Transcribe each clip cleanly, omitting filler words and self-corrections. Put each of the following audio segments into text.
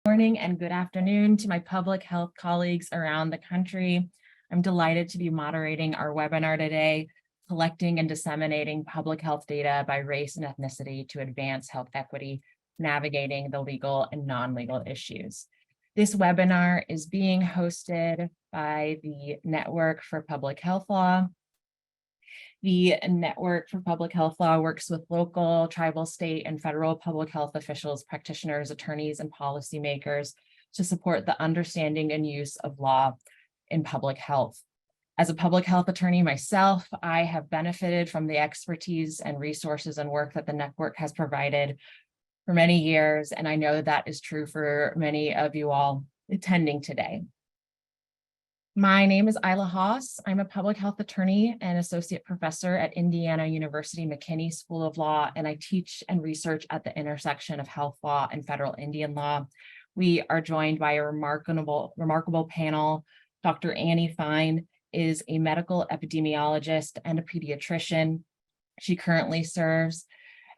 Morning and good afternoon to my public health colleagues around the country. I'm delighted to be moderating our webinar today, Collecting and Disseminating Public Health Data by Race and Ethnicity to Advance Health Equity, Navigating the Legal and Non-Legal Issues. This webinar is being hosted by the Network for Public Health Law. The Network for Public Health Law works with local, tribal, state, and federal public health officials, practitioners, attorneys, and policymakers to support the understanding and use of law in public health. As a public health attorney myself, I have benefited from the expertise and resources and work that the network has provided for many years, and I know that is true for many of you all attending today. My name is Isla Haas. I'm a public health attorney and associate professor at Indiana University McKinney School of Law, and I teach and research at the intersection of health law and federal Indian law. We are joined by a remarkable panel. Dr. Annie Fine is a medical epidemiologist and a pediatrician. She currently serves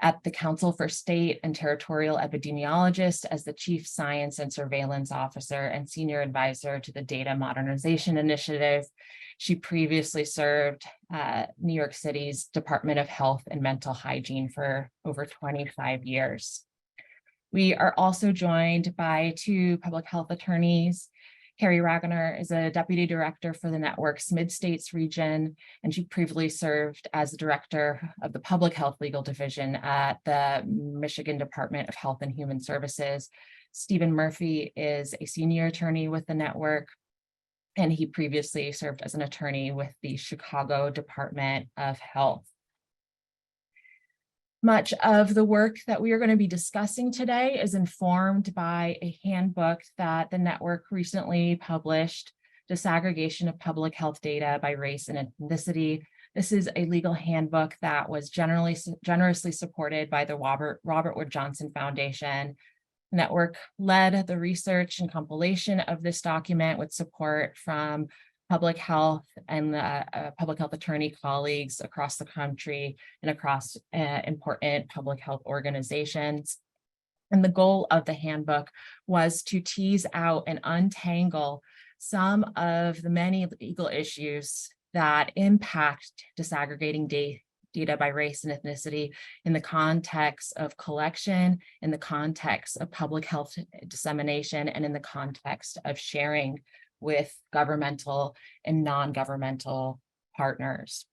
at the Council for State and Territorial Epidemiologists as the Chief Science and Surveillance Officer and Senior Advisor to the Data Modernization Initiative. She previously served New York City's Department of Health and Mental Hygiene for over 25 years. We are also joined by two public health attorneys. Carrie Ragener is a deputy director for the network's Mid-States region, and she previously served as the director of the Public Health Legal Division at the Michigan Department of Health and Human Services. Stephen Murphy is a senior attorney with the network, and he previously served as an attorney with the Chicago Department of Health. Much of the work that we are going to be discussing today is informed by a handbook that the network recently published, Disaggregation of Public Health Data by Race and Ethnicity. This is a legal handbook that was generously supported by the Robert Wood Johnson Foundation. The network led the research and compilation of this document with support from public health and public health attorney colleagues across the country and across important public health organizations. And the goal of the handbook was to tease out and untangle some of the many legal issues that impact disaggregating data by race and ethnicity in the context of collection, in the context of public health dissemination, and in the context of sharing with governmental and non-governmental partners.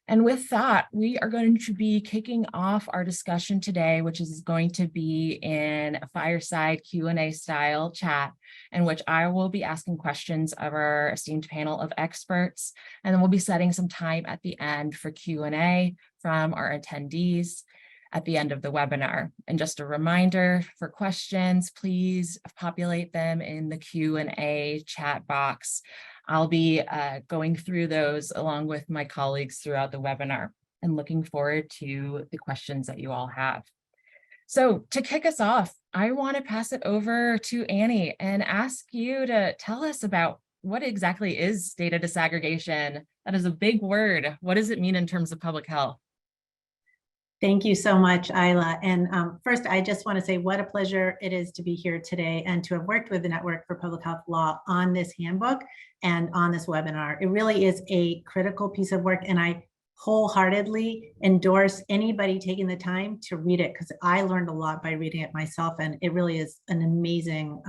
And with that, we are going to be kicking off our discussion today, which is going to be in a fireside Q&A style chat, in which I will be asking questions of our esteemed panel of experts, and then we'll be setting some time at the end for Q&A from our attendees at the end of the webinar. And just a reminder, for questions, please populate them in the Q&A chat box. I'll be going through those along with my colleagues throughout the webinar and looking forward to the questions that you all have. So to kick us off, I want to pass it over to Annie and ask you to tell us about what exactly is data disaggregation. That is a big word. What does it mean in terms of public health? Thank you so much, Isla. And first, I just want to say what a pleasure it is to be here today and to have worked with the Network for Public Health Law on this handbook and on this webinar. It really is a critical piece of work, and I wholeheartedly endorse anybody taking the time to read it, because I learned a lot by reading it myself, and it really is an amazing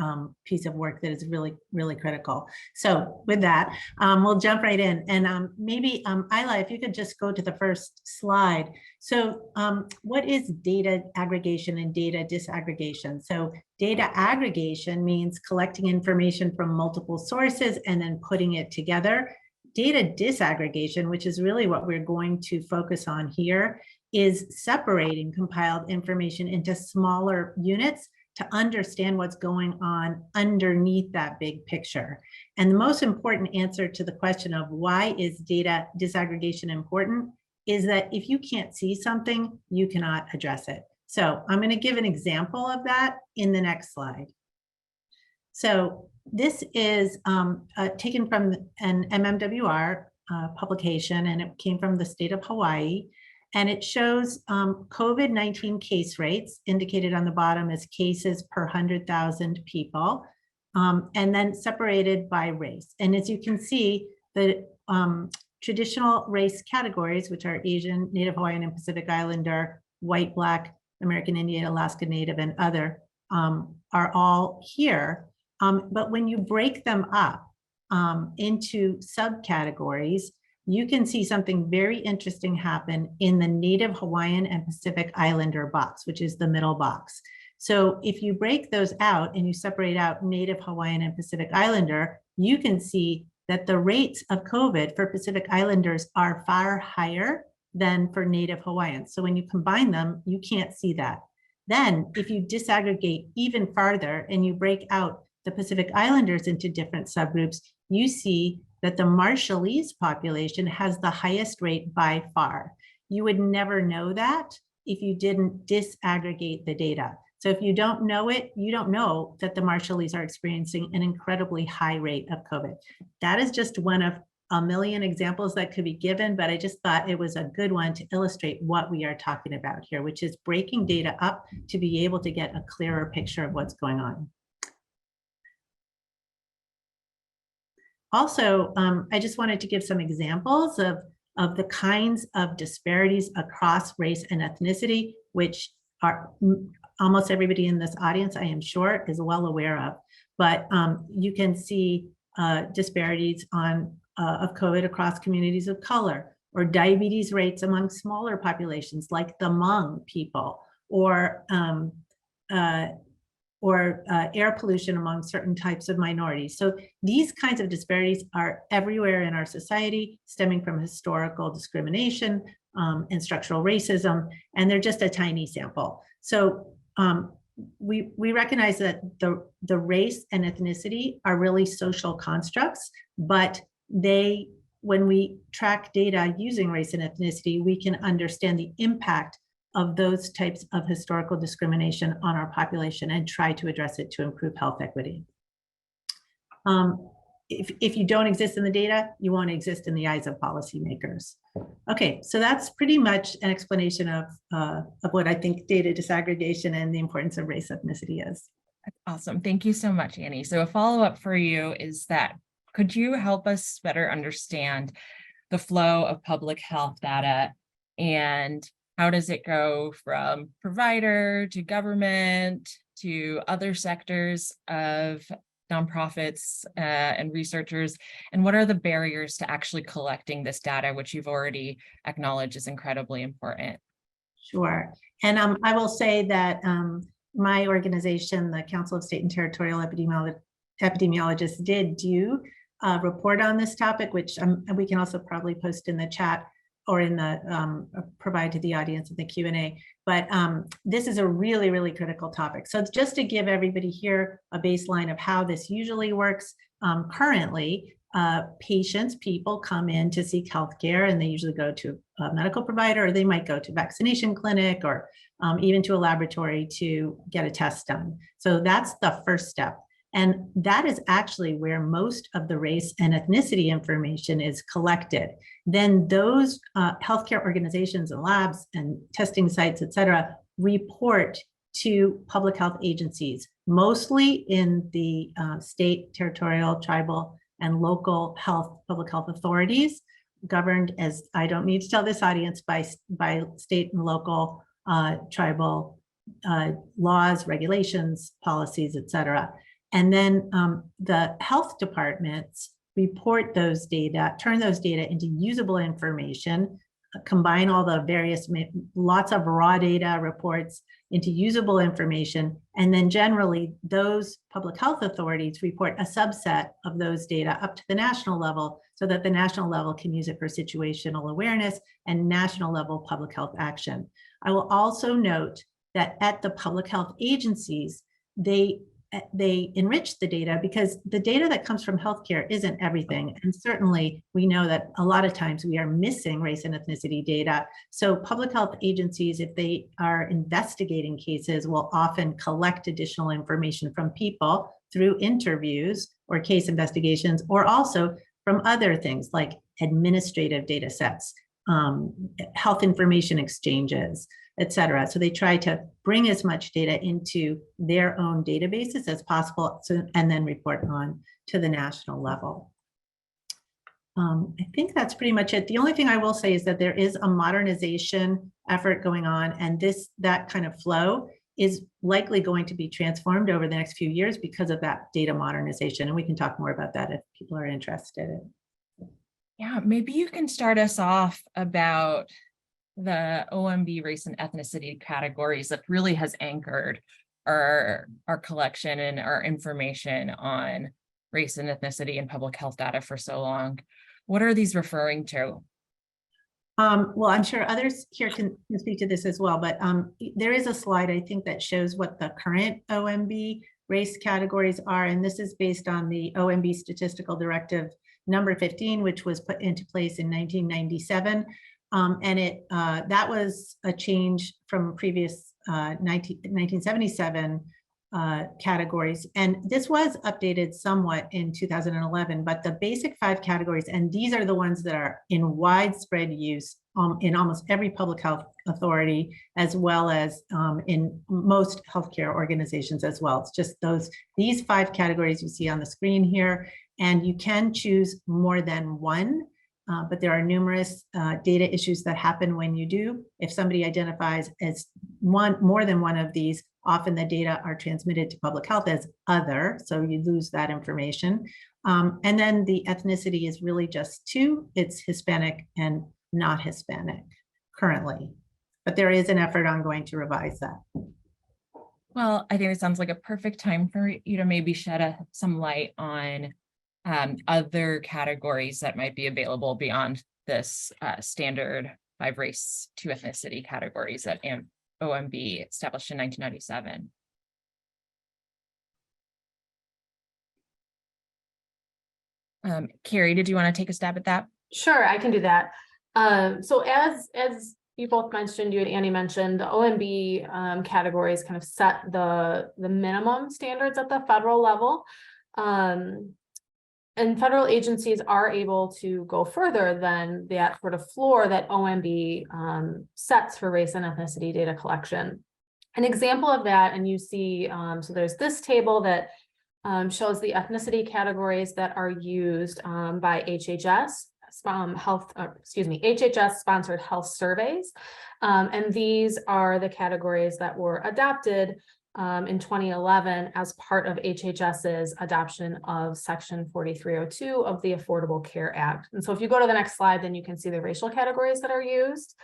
piece of work that is really, really critical. So with that, we'll jump right in. And maybe, Isla, if you could just go to the first slide. So what is data aggregation and data disaggregation? So data aggregation means collecting information from multiple sources and then putting it together. Data disaggregation, which is really what we're going to focus on here, is separating compiled information into smaller units to understand what's going on underneath that big picture. And the most important answer to the question of why is data disaggregation important is that if you can't see something, you cannot address it. So I'm going to give an example of that in the next slide. So this is taken from an MMWR publication, and it came from the state of Hawaii. And it shows COVID-19 case rates indicated on the bottom as cases per 100,000 people, and then separated by race. And as you can see, the traditional race categories, which are Asian, Native Hawaiian and Pacific Islander, white, Black, American Indian, Alaska Native, and other are all here. But when you break them up into subcategories, you can see something very interesting happen in the Native Hawaiian and Pacific Islander box, which is the middle box. So if you break those out and you separate out Native Hawaiian and Pacific Islander, you can see that the rates of COVID for Pacific Islanders are far higher than for Native Hawaiians. So when you combine them, you can't see that. Then if you disaggregate even farther and you break out the Pacific Islanders into different subgroups, you see that the Marshallese population has the highest rate by far. You would never know that if you didn't disaggregate the data. So if you don't know it, you don't know that the Marshallese are experiencing an incredibly high rate of COVID. That is just one of a million examples that could be given, but I just thought it was a good one to illustrate what we are talking about here, which is breaking data up to be able to get a clearer picture of what's going on. Also, I just wanted to give some examples of the kinds of disparities across race and ethnicity, which are almost everybody in this audience, I am sure, is well aware of. But you can see disparities of COVID across communities of color, or diabetes rates among smaller populations like the Hmong people, or air pollution among certain types of minorities. So these kinds of disparities are everywhere in our society, stemming from historical discrimination and structural racism, and they're just a tiny sample. So we recognize that the race and ethnicity are really social constructs, but when we track data using race and ethnicity, we can understand the impact of those types of historical discrimination on our population and try to address it to improve health equity. If you don't exist in the data, you won't exist in the eyes of policymakers. Okay, so that's pretty much an explanation of what I think data disaggregation and the importance of race ethnicity is. That's awesome. Thank you so much, Annie. So a follow-up for you is that, could you help us better understand the flow of public health data, and how does it go from provider to government to other sectors of nonprofits and researchers? And what are the barriers to actually collecting this data, which you've already acknowledged is incredibly important? Sure. And I will say that my organization, the Council of State and Territorial Epidemiologists, did do a report on this topic, which we can also probably post in the chat or in the provide to the audience in the Q&A. But this is a really, really critical topic. So just to give everybody here a baseline of how this usually works, currently, people come in to seek healthcare, and they usually go to a medical provider, or they might go to a vaccination clinic, or even to a laboratory to get a test done. So that's the first step. And that is actually where most of the race and ethnicity information is collected. Then those healthcare organizations and labs and testing sites, et cetera, report to public health agencies, mostly in the state, territorial, tribal, and local public health authorities, governed, as I don't need to tell this audience, by state and local tribal laws, regulations, policies, et cetera. And then the health departments report those data, turn those data into usable information, combine all the various, lots of raw data reports into usable information. And then generally those public health authorities report a subset of those data up to the national level, so that the national level can use it for situational awareness and national level public health action. I will also note that at the public health agencies, they enrich the data, because the data that comes from healthcare isn't everything. And certainly we know that a lot of times we are missing race and ethnicity data. So public health agencies, if they are investigating cases, will often collect additional information from people through interviews or case investigations, or also from other things like administrative data sets. health information exchanges, et cetera. So they try to bring as much data into their own databases as possible, and then report on to the national level. I think that's pretty much it. The only thing I will say is that there is a modernization effort going on, and that kind of flow is likely going to be transformed over the next few years because of that data modernization. And we can talk more about that if people are interested. Yeah, maybe you can start us off about the OMB race and ethnicity categories that really has anchored our collection and our information on race and ethnicity and public health data for so long. What are these referring to? Well, I'm sure others here can speak to this as well, but there is a slide, I think, that shows what the current OMB race categories are, and this is based on the OMB Statistical Directive number 15, which was put into place in 1997. And that was a change from previous 1977 categories. And this was updated somewhat in 2011, but the basic 5 categories, and these are the ones that are in widespread use in almost every public health authority, as well as in most healthcare organizations as well. It's just these 5 categories you see on the screen here, and you can choose more than one. But there are numerous data issues that happen when you do. If somebody identifies as more than one of these, often the data are transmitted to public health as other, so you lose that information. And then the ethnicity is really just 2. It's Hispanic and not Hispanic currently. But there is an effort ongoing to revise that. Well, I think it sounds like a perfect time for you to maybe shed some light on other categories that might be available beyond this standard 5 race to ethnicity categories that OMB established in 1997. Carrie, did you want to take a stab at that? Sure, I can do that. So as you both mentioned, you and Annie mentioned, the OMB categories kind of set the minimum standards at the federal level. And federal agencies are able to go further than that sort of floor that OMB sets for race and ethnicity data collection. An example of that, and you see, so there's this table that shows the ethnicity categories that are used by HHS HHS sponsored health surveys. And these are the categories that were adopted in 2011 as part of HHS's adoption of Section 4302 of the Affordable Care Act. And so if you go to the next slide, then you can see the racial categories that are used.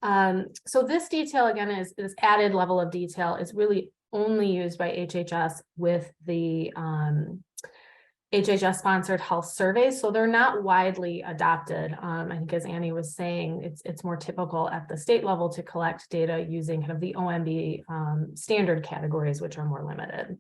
So this detail, again, is this added level of detail is really only used by HHS with the HHS sponsored health surveys. So they're not widely adopted. I think, as Annie was saying, it's more typical at the state level to collect data using kind of the OMB standard categories, which are more limited.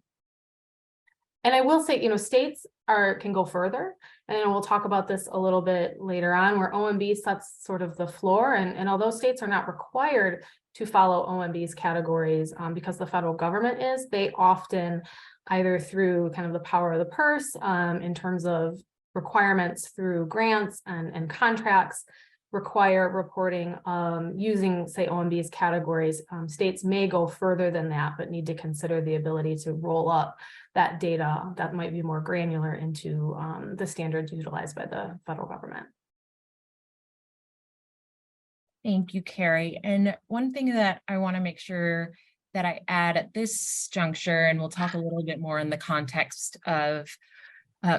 And I will say, states can go further, and we'll talk about this a little bit later on, where OMB sets sort of the floor. And although states are not required to follow OMB's categories because the federal government is, they often, either through kind of the power of the purse in terms of requirements through grants and contracts, require reporting using, say, OMB's categories. States may go further than that, but need to consider the ability to roll up that data that might be more granular into the standards utilized by the federal government. Thank you, Carrie. And one thing that I want to make sure that I add at this juncture, and we'll talk a little bit more in the context of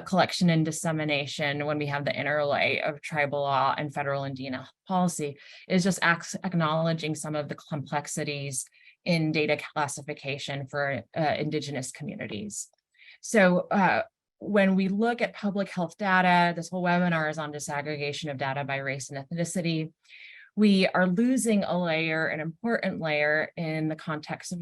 collection and dissemination when we have the interlay of tribal law and federal Indiana policy, is just acknowledging some of the complexities in data classification for Indigenous communities. So when we look at public health data, this whole webinar is on disaggregation of data by race and ethnicity. We are losing a layer, an important layer, in the context of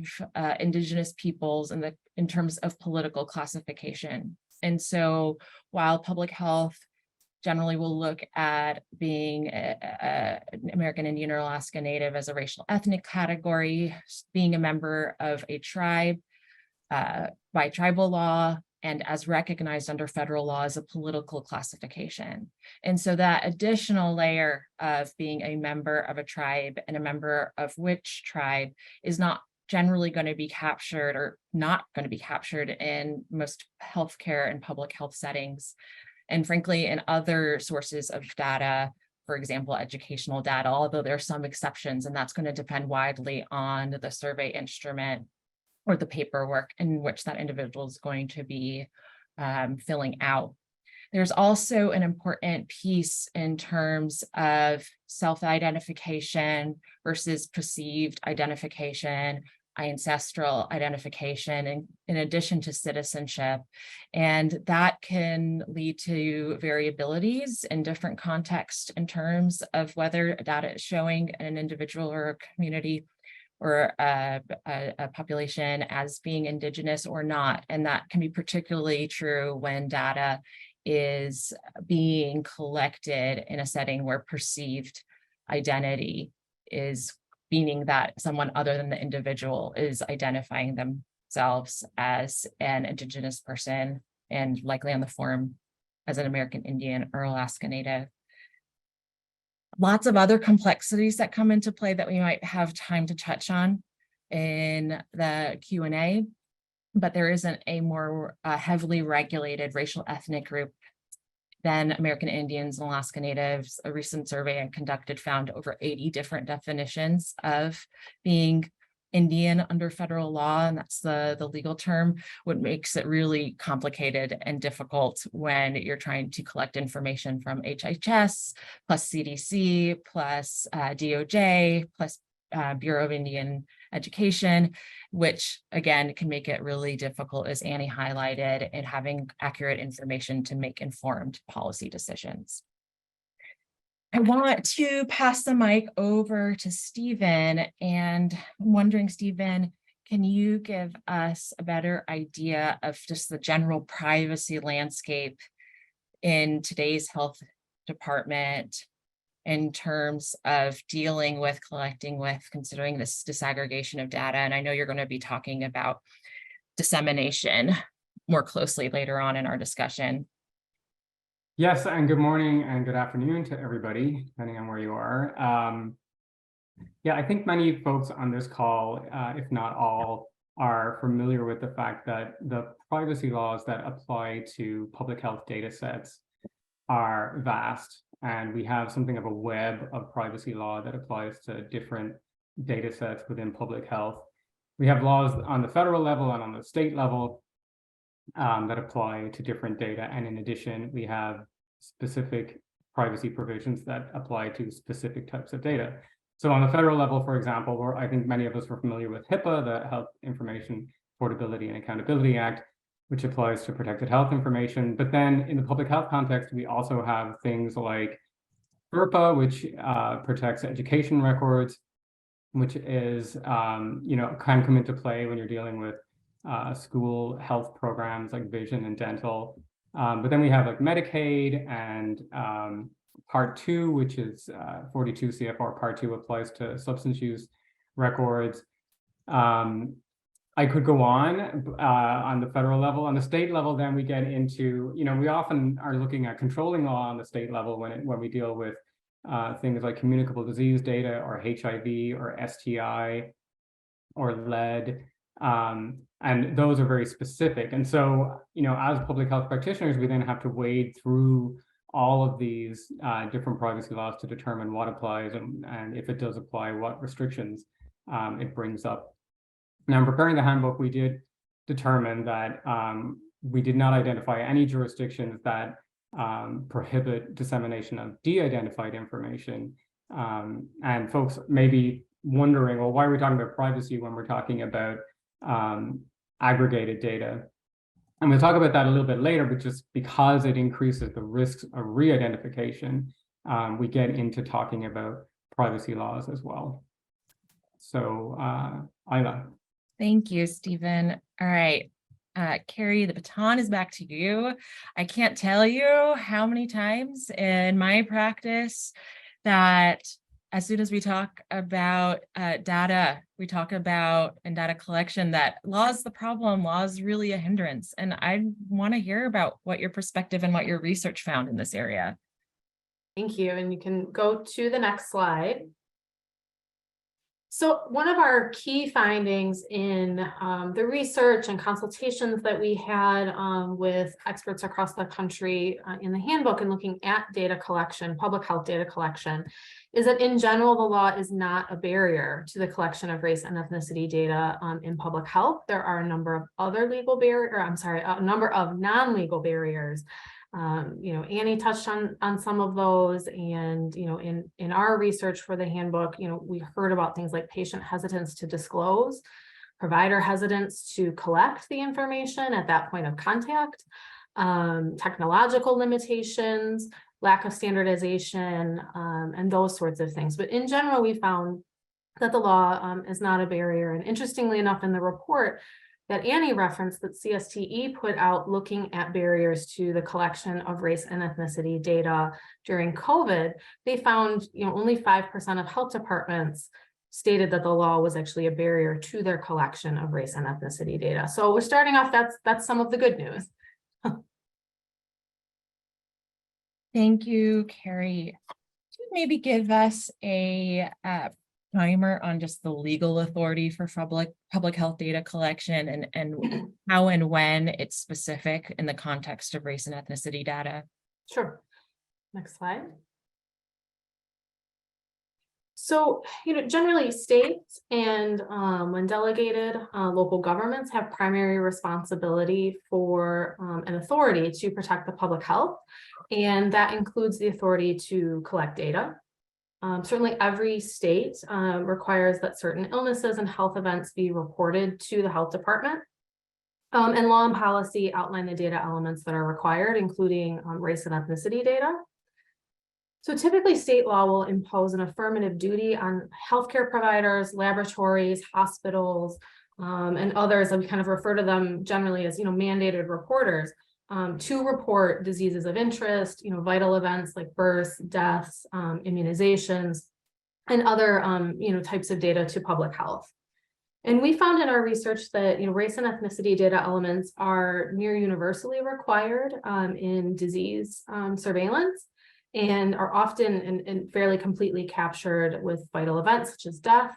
Indigenous peoples in terms of political classification. And so while public health generally will look at being an American Indian or Alaska Native as a racial ethnic category, being a member of a tribe by tribal law, and as recognized under federal law as a political classification. And so that additional layer of being a member of a tribe and a member of which tribe is not generally going to be captured or not going to be captured in most healthcare and public health settings. And frankly, in other sources of data, for example, educational data, although there are some exceptions, and that's going to depend widely on the survey instrument or the paperwork in which that individual is going to be filling out. There's also an important piece in terms of self-identification versus perceived identification, ancestral identification, and in addition to citizenship. And that can lead to variabilities in different contexts in terms of whether data is showing an individual or a community or a population as being Indigenous or not. And that can be particularly true when data is being collected in a setting where perceived identity is meaning that someone other than the individual is identifying themselves as an Indigenous person and likely on the form as an American Indian or Alaska Native. Lots of other complexities that come into play that we might have time to touch on in the Q&A, but there isn't a more heavily regulated racial ethnic group than American Indians and Alaska Natives. A recent survey I conducted found over 80 different definitions of being Indian under federal law, and that's the legal term, what makes it really complicated and difficult when you're trying to collect information from HHS, plus CDC, plus DOJ, plus Bureau of Indian Education, which again can make it really difficult, as Annie highlighted, in having accurate information to make informed policy decisions. I want to pass the mic over to Stephen, and I'm wondering, Stephen, can you give us a better idea of just the general privacy landscape in today's health department in terms of dealing with, collecting with, considering this disaggregation of data? And I know you're going to be talking about dissemination more closely later on in our discussion. Yes, and good morning and good afternoon to everybody, depending on where you are. Yeah, I think many folks on this call, if not all, are familiar with the fact that the privacy laws that apply to public health data sets are vast, and we have something of a web of privacy law that applies to different data sets within public health. We have laws on the federal level and on the state level that apply to different data. And in addition, we have specific privacy provisions that apply to specific types of data. So on the federal level, for example, where I think many of us are familiar with HIPAA, the Health Information Portability and Accountability Act, which applies to protected health information. But then in the public health context, we also have things like FERPA, which protects education records, which is, can come into play when you're dealing with school health programs like vision and dental. But then we have like Medicaid and Part 2, which is 42 CFR Part 2 applies to substance use records. I could go on the federal level. On the state level, then we get into, we often are looking at controlling law on the state level when we deal with things like communicable disease data or HIV or STI or lead. And those are very specific. And so, as public health practitioners, we then have to wade through all of these different privacy laws to determine what applies and if it does apply, what restrictions it brings up. Now, in preparing the handbook, we did determine that we did not identify any jurisdictions that prohibit dissemination of de-identified information. And folks may be wondering, well, why are we talking about privacy when we're talking about aggregated data? And we'll talk about that a little bit later, but just because it increases the risks of re-identification, we get into talking about privacy laws as well. So, Ayla. Thank you, Stephen. All right, Carrie, the baton is back to you. I can't tell you how many times in my practice that as soon as we talk about data, we talk about and data collection, that law is the problem, law is really a hindrance. And I want to hear about what your perspective and what your research found in this area. Thank you. And you can go to the next slide. So one of our key findings in the research and consultations that we had with experts across the country in the handbook and looking at data collection, public health data collection, is that in general, the law is not a barrier to the collection of race and ethnicity data in public health. There are a number of other legal a number of non-legal barriers. Annie touched on some of those, and in our research for the handbook, we heard about things like patient hesitance to disclose, provider hesitance to collect the information at that point of contact, technological limitations, lack of standardization, and those sorts of things. But in general, we found that the law is not a barrier. And interestingly enough, in the report that Annie referenced that CSTE put out looking at barriers to the collection of race and ethnicity data during COVID, they found only 5% of health departments stated that the law was actually a barrier to their collection of race and ethnicity data. So we're starting off, that's some of the good news. Thank you, Carrie. Could you maybe give us a primer on just the legal authority for public health data collection and how and when it's specific in the context of race and ethnicity data? Sure. Next slide. So, generally states and when delegated, local governments have primary responsibility for an authority to protect the public health, and that includes the authority to collect data. Certainly every state requires that certain illnesses and health events be reported to the health department. And law and policy outline the data elements that are required, including race and ethnicity data. So typically state law will impose an affirmative duty on healthcare providers, laboratories, hospitals, and others, and we kind of refer to them generally as mandated reporters, to report diseases of interest, vital events like births, deaths, immunizations, and other types of data to public health. And we found in our research that race and ethnicity data elements are near universally required in disease surveillance, and are often and fairly completely captured with vital events such as death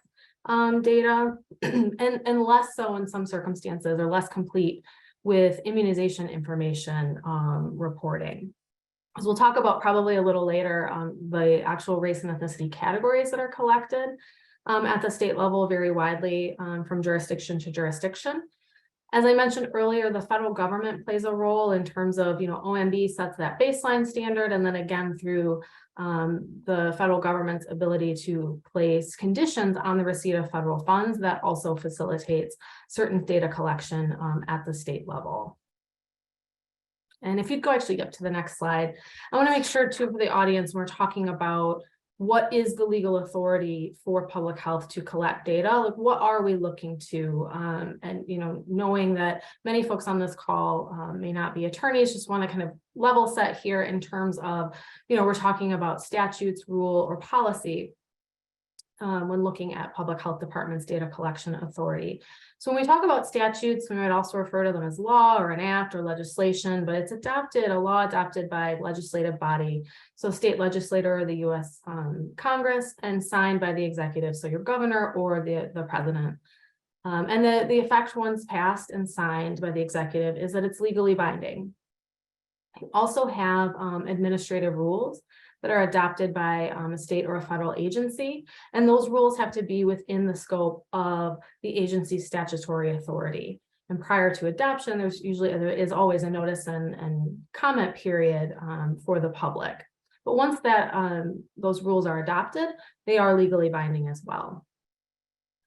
data, and less so in some circumstances, or less complete with immunization information reporting. As we'll talk about probably a little later, the actual race and ethnicity categories that are collected at the state level vary widely from jurisdiction to jurisdiction. As I mentioned earlier, the federal government plays a role in terms of, OMB sets that baseline standard, and then again through the federal government's ability to place conditions on the receipt of federal funds that also facilitates certain data collection at the state level. And if you'd go actually up to the next slide, I want to make sure too for the audience, when we're talking about what is the legal authority for public health to collect data, like what are we looking to, and knowing that many folks on this call may not be attorneys, just want to kind of level set here in terms of, we're talking about statutes, rule, or policy when looking at public health departments' data collection authority. So when we talk about statutes, we might also refer to them as law or an act or legislation, but it's a law adopted by legislative body. So state legislator or the US Congress, and signed by the executive, so your governor or the president. And the effect once passed and signed by the executive is that it's legally binding. You also have administrative rules that are adopted by a state or a federal agency, and those rules have to be within the scope of the agency's statutory authority. And prior to adoption, there is always a notice and comment period for the public. But once that those rules are adopted, they are legally binding as well.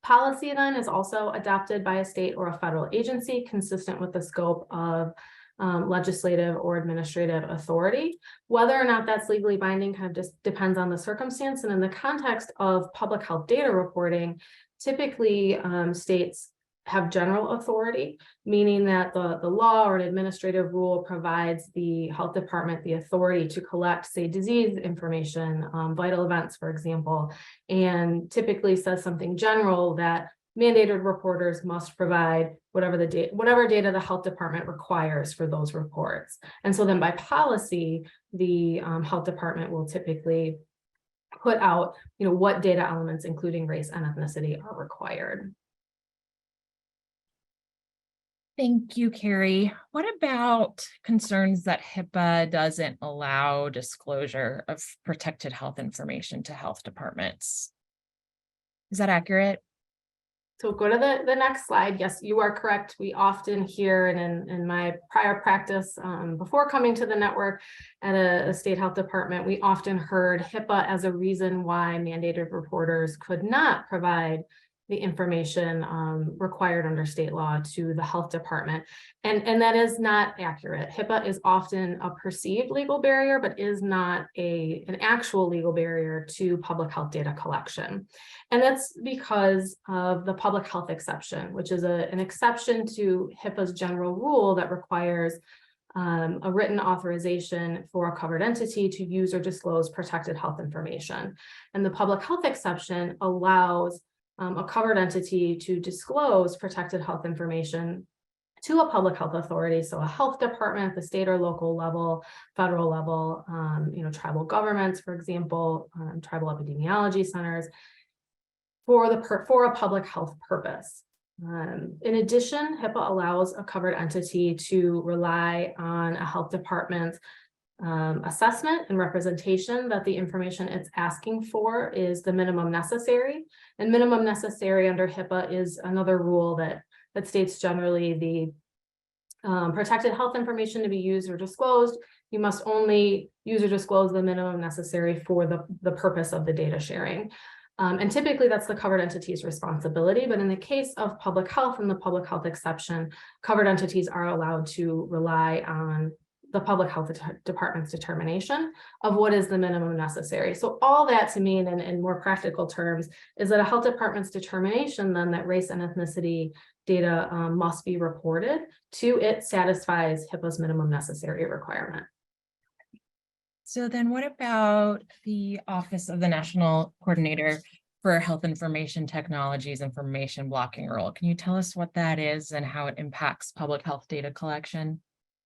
Policy then is also adopted by a state or a federal agency consistent with the scope of legislative or administrative authority. Whether or not that's legally binding kind of just depends on the circumstance. And in the context of public health data reporting, typically states have general authority, meaning that the law or an administrative rule provides the health department the authority to collect, say, disease information, vital events, for example, and typically says something general that mandated reporters must provide whatever data the health department requires for those reports. And so then by policy, the health department will typically put out, what data elements, including race and ethnicity, are required. Thank you, Carrie. What about concerns that HIPAA doesn't allow disclosure of protected health information to health departments? Is that accurate? So go to the next slide. Yes, you are correct. We often hear, and in my prior practice before coming to the network at a state health department, we often heard HIPAA as a reason why mandated reporters could not provide the information required under state law to the health department. And that is not accurate. HIPAA is often a perceived legal barrier, but is not an actual legal barrier to public health data collection. And that's because of the public health exception, which is an exception to HIPAA's general rule that requires a written authorization for a covered entity to use or disclose protected health information. And the public health exception allows a covered entity to disclose protected health information to a public health authority, so a health department at the state or local level, federal level, tribal governments, for example, tribal epidemiology centers, for a public health purpose. In addition, HIPAA allows a covered entity to rely on a health department's assessment and representation that the information it's asking for is the minimum necessary. And minimum necessary under HIPAA is another rule that states generally the protected health information to be used or disclosed, you must only use or disclose the minimum necessary for the purpose of the data sharing. And typically that's the covered entity's responsibility, but in the case of public health and the public health exception, covered entities are allowed to rely on the public health department's determination of what is the minimum necessary. So all that to mean in more practical terms is that a health department's determination then that race and ethnicity data must be reported to it satisfies HIPAA's minimum necessary requirement. So then what about the Office of the National Coordinator for Health Information Technologies information blocking rule? Can you tell us what that is and how it impacts public health data collection?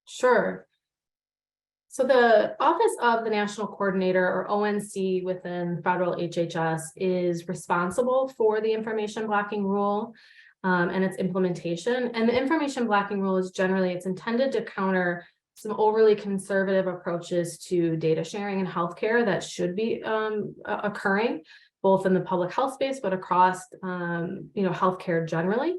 Sure. So the Office of the National Coordinator, or ONC, within federal HHS is responsible for the information blocking rule and its implementation. And the information blocking rule is it's intended to counter some overly conservative approaches to data sharing in healthcare that should be occurring, both in the public health space, but across healthcare generally.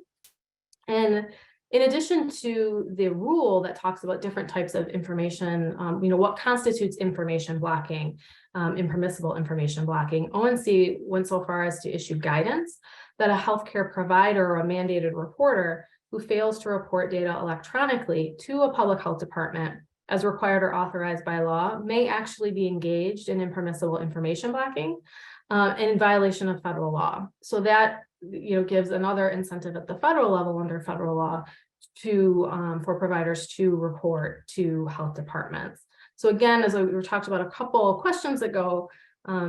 And in addition to the rule that talks about different types of information, what constitutes information blocking, impermissible information blocking, ONC went so far as to issue guidance that a healthcare provider or a mandated reporter who fails to report data electronically to a public health department as required or authorized by law may actually be engaged in impermissible information blocking and in violation of federal law. So that gives another incentive at the federal level under federal law for providers to report to health departments. So again, as we were talked about a couple of questions ago,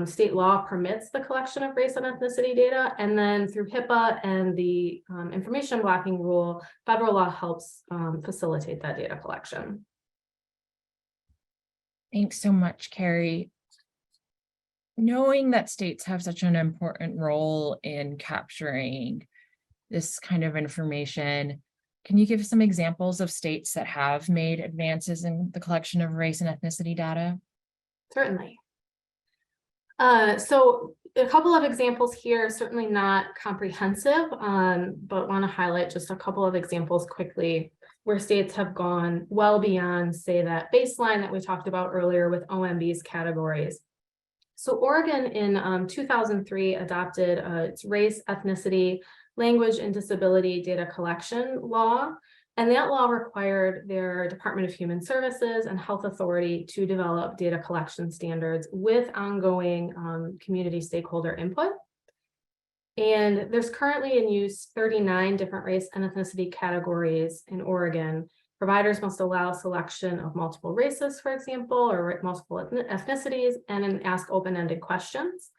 state law permits the collection of race and ethnicity data, and then through HIPAA and the information blocking rule, federal law helps facilitate that data collection. Thanks so much, Carrie. Knowing that states have such an important role in capturing this kind of information, can you give some examples of states that have made advances in the collection of race and ethnicity data? Certainly. So a couple of examples here, certainly not comprehensive, but want to highlight just a couple of examples quickly where states have gone well beyond, say, that baseline that we talked about earlier with OMB's categories. So Oregon in 2003 adopted its race, ethnicity, language, and disability data collection law. And that law required their Department of Human Services and Health Authority to develop data collection standards with ongoing community stakeholder input. And there's currently in use 39 different race and ethnicity categories in Oregon. Providers must allow selection of multiple races, for example, or multiple ethnicities, and then ask open-ended questions.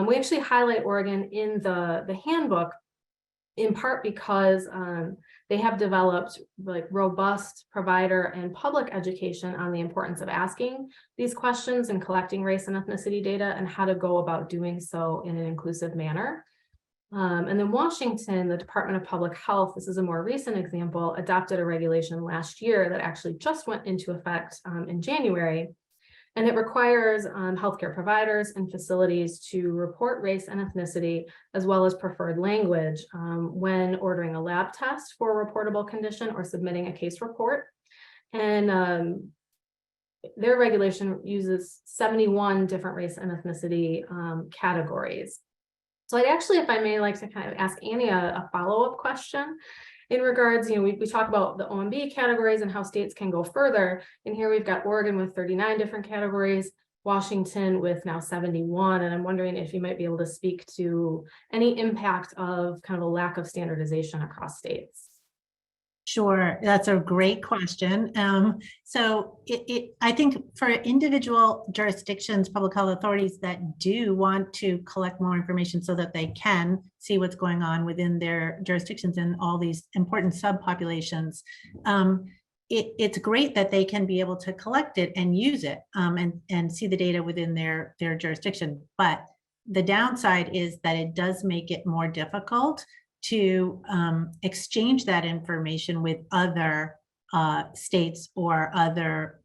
We actually highlight Oregon in the handbook in part because they have developed like robust provider and public education on the importance of asking these questions and collecting race and ethnicity data and how to go about doing so in an inclusive manner. And then Washington, the Department of Public Health, this is a more recent example, adopted a regulation last year that actually just went into effect in January. And it requires healthcare providers and facilities to report race and ethnicity, as well as preferred language when ordering a lab test for a reportable condition or submitting a case report. And their regulation uses 71 different race and ethnicity categories. So I'd actually, if I may, like to kind of ask Annie a follow-up question in regards, we talk about the OMB categories and how states can go further. And here we've got Oregon with 39 different categories, Washington with now 71. And I'm wondering if you might be able to speak to any impact of kind of a lack of standardization across states. Sure, that's a great question. So I think for individual jurisdictions, public health authorities that do want to collect more information so that they can see what's going on within their jurisdictions and all these important subpopulations, it's great that they can be able to collect it and use it and see the data within their jurisdiction. But the downside is that it does make it more difficult to exchange that information with other states or other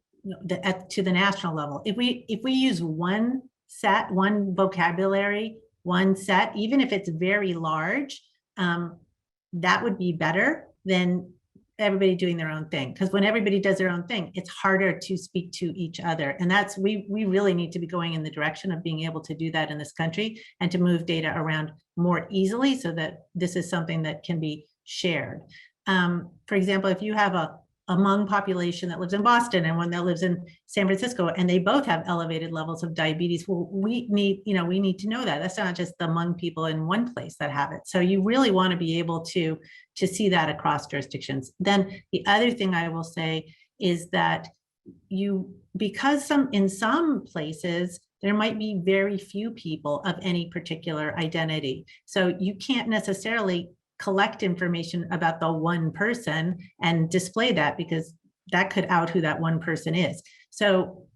to the national level. If we use one vocabulary, one set, even if it's very large, that would be better than everybody doing their own thing. Because when everybody does their own thing, it's harder to speak to each other. And that's, we really need to be going in the direction of being able to do that in this country and to move data around more easily so that this is something that can be shared. For example, if you have a Hmong population that lives in Boston and one that lives in San Francisco, and they both have elevated levels of diabetes, well, we need to know that. That's not just the Hmong people in one place that have it. So you really want to be able to see that across jurisdictions. Then the other thing I will say is that because in some places, there might be very few people of any particular identity. So you can't necessarily collect information about the one person and display that, because that could out who that one person is. So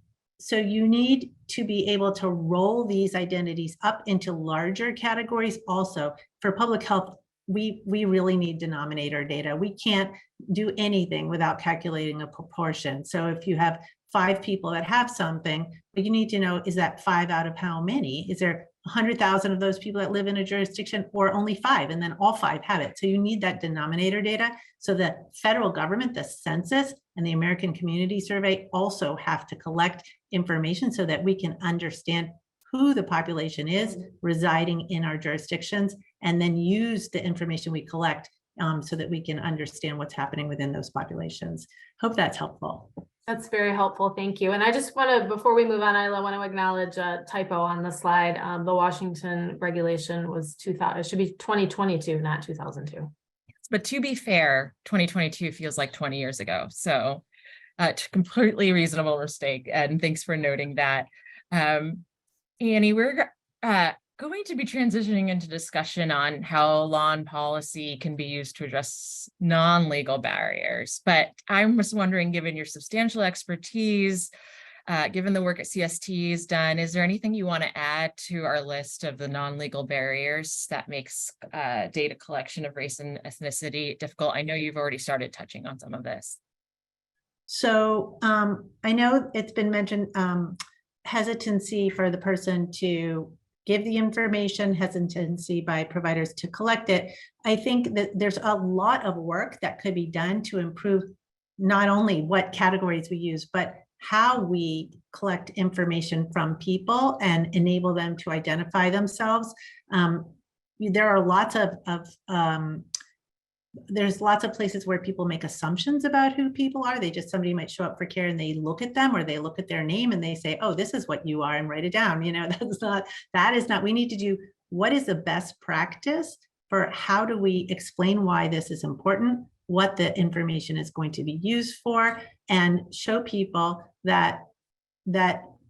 you need to be able to roll these identities up into larger categories. Also, for public health, we really need denominator data. We can't do anything without calculating a proportion. So if you have 5 people that have something, but you need to know, is that 5 out of how many? Is there 100,000 of those people that live in a jurisdiction, or only 5, and then all 5 have it? So you need that denominator data. So the federal government, the census, and the American Community Survey also have to collect information so that we can understand who the population is residing in our jurisdictions, and then use the information we collect so that we can understand what's happening within those populations. Hope that's helpful. That's very helpful. Thank you. And I just want to, before we move on, I want to acknowledge a typo on the slide. The Washington regulation was 2000. It should be 2022, not 2002. But to be fair, 2022 feels like 20 years ago. So completely reasonable mistake. And thanks for noting that. Annie, we're going to be transitioning into discussion on how law and policy can be used to address non-legal barriers. But I'm just wondering, given your substantial expertise, given the work at CST is done, is there anything you want to add to our list of the non-legal barriers that makes data collection of race and ethnicity difficult? I know you've already started touching on some of this. So I know it's been mentioned, hesitancy for the person to give the information, hesitancy by providers to collect it. I think that there's a lot of work that could be done to improve not only what categories we use, but how we collect information from people and enable them to identify themselves. There are lots there's lots of places where people make assumptions about who people are. Somebody might show up for care and they look at them, or they look at their name and they say, oh, this is what you are, and write it down. That is not, we need to do what is the best practice for how do we explain why this is important, what the information is going to be used for, and show people that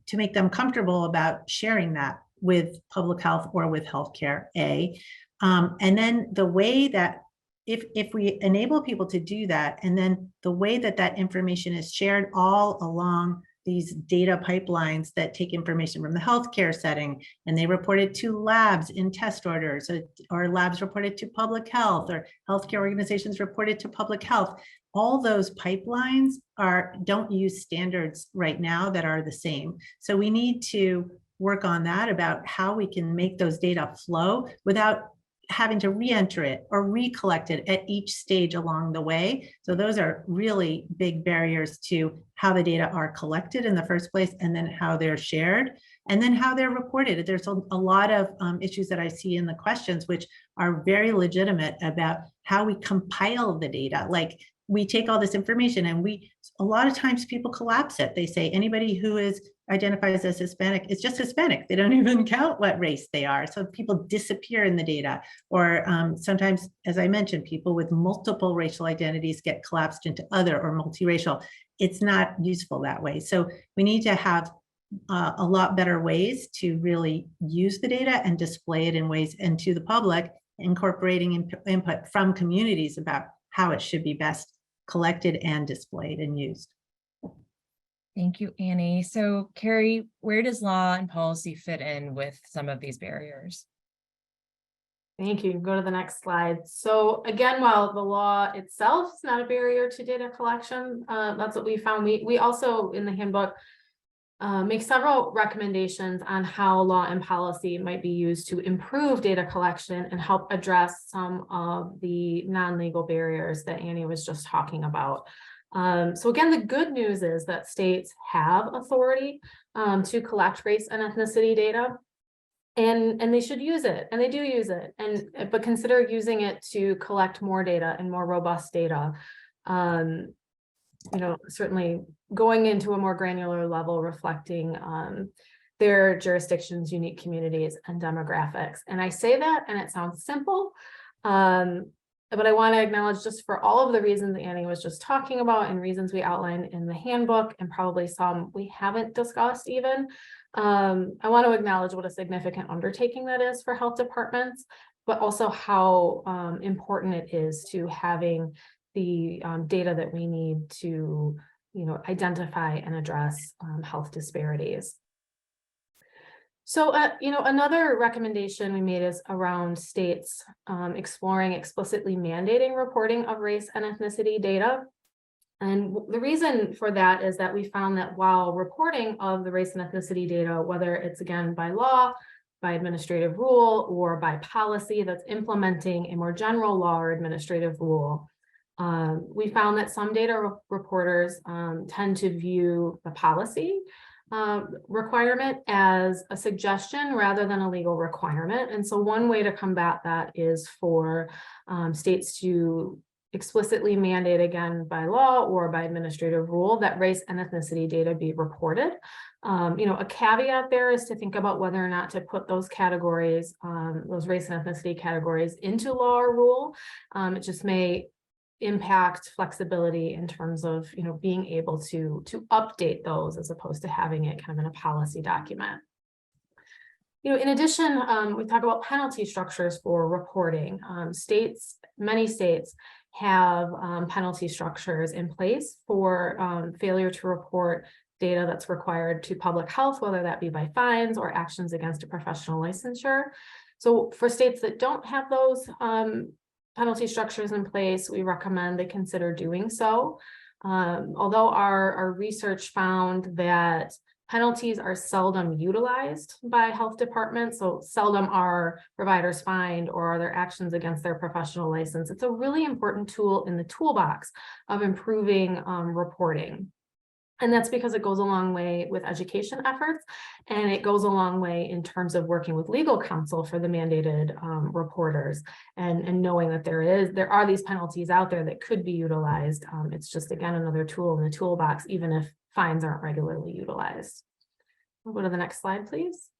to make them comfortable about sharing that with public health or with healthcare, and then the way that if we enable people to do that, and then the way that that information is shared all along these data pipelines that take information from the healthcare setting and they report it to labs in test orders, or labs report it to public health, or healthcare organizations report it to public health. All those pipelines don't use standards right now that are the same. So we need to work on that, about how we can make those data flow without having to re-enter it or recollect it at each stage along the way. So those are really big barriers to how the data are collected in the first place, and then how they're shared, and then how they're reported. There's a lot of issues that I see in the questions, which are very legitimate, about how we compile the data. Like, we take all this information and a lot of times people collapse it. They say anybody who identifies as Hispanic is just Hispanic. They don't even count what race they are. So people disappear in the data. Or sometimes, as I mentioned, people with multiple racial identities get collapsed into other or multiracial. It's not useful that way. So we need to have a lot better ways to really use the data and display it in ways, and to the public, incorporating input from communities about how it should be best collected and displayed and used. Thank you, Annie. So Carrie, where does law and policy fit in with some of these barriers? Thank you. Go to the next slide. So again, while the law itself is not a barrier to data collection, that's what we found. We also, in the handbook, make several recommendations on how law and policy might be used to improve data collection and help address some of the non-legal barriers that Annie was just talking about. So again, the good news is that states have authority to collect race and ethnicity data, and they should use it, and they do use it, but consider using it to collect more data and more robust data. Certainly going into a more granular level, reflecting their jurisdictions, unique communities, and demographics. And I say that, and it sounds simple, but I want to acknowledge, just for all of the reasons Annie was just talking about, and reasons we outlined in the handbook, and probably some we haven't discussed even, I want to acknowledge what a significant undertaking that is for health departments, but also how important it is to having the data that we need to, identify and address health disparities. So, another recommendation we made is around states exploring explicitly mandating reporting of race and ethnicity data. And the reason for that is that we found that while reporting of the race and ethnicity data, whether it's again by law, by administrative rule, or by policy that's implementing a more general law or administrative rule, we found that some data reporters tend to view the policy requirement as a suggestion rather than a legal requirement. And so one way to combat that is for states to explicitly mandate, again by law or by administrative rule, that race and ethnicity data be reported. A caveat there is to think about whether or not to put those categories, those race and ethnicity categories, into law or rule. It just may impact flexibility in terms of being able to update those, as opposed to having it kind of in a policy document. In addition, we talk about penalty structures for reporting. Many states have penalty structures in place for failure to report data that's required to public health, whether that be by fines or actions against a professional licensure. So for states that don't have those penalty structures in place, we recommend they consider doing so. Although our research found that penalties are seldom utilized by health departments, so seldom are providers fined or are there actions against their professional license, it's a really important tool in the toolbox of improving reporting. And that's because it goes a long way with education efforts, and it goes a long way in terms of working with legal counsel for the mandated reporters, and knowing that there are these penalties out there that could be utilized. It's just, again, another tool in the toolbox, even if fines aren't regularly utilized. We'll go to the next slide, please.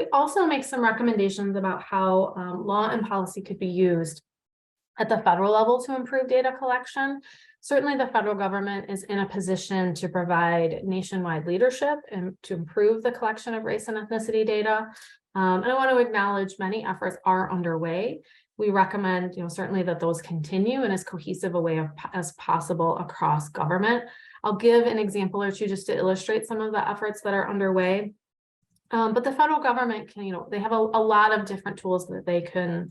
We also make some recommendations about how law and policy could be used at the federal level to improve data collection. Certainly the federal government is in a position to provide nationwide leadership and to improve the collection of race and ethnicity data. And I want to acknowledge many efforts are underway. We recommend, certainly that those continue in as cohesive a way as possible across government. I'll give an example or two just to illustrate some of the efforts that are underway. But the federal government can, they have a lot of different tools that they can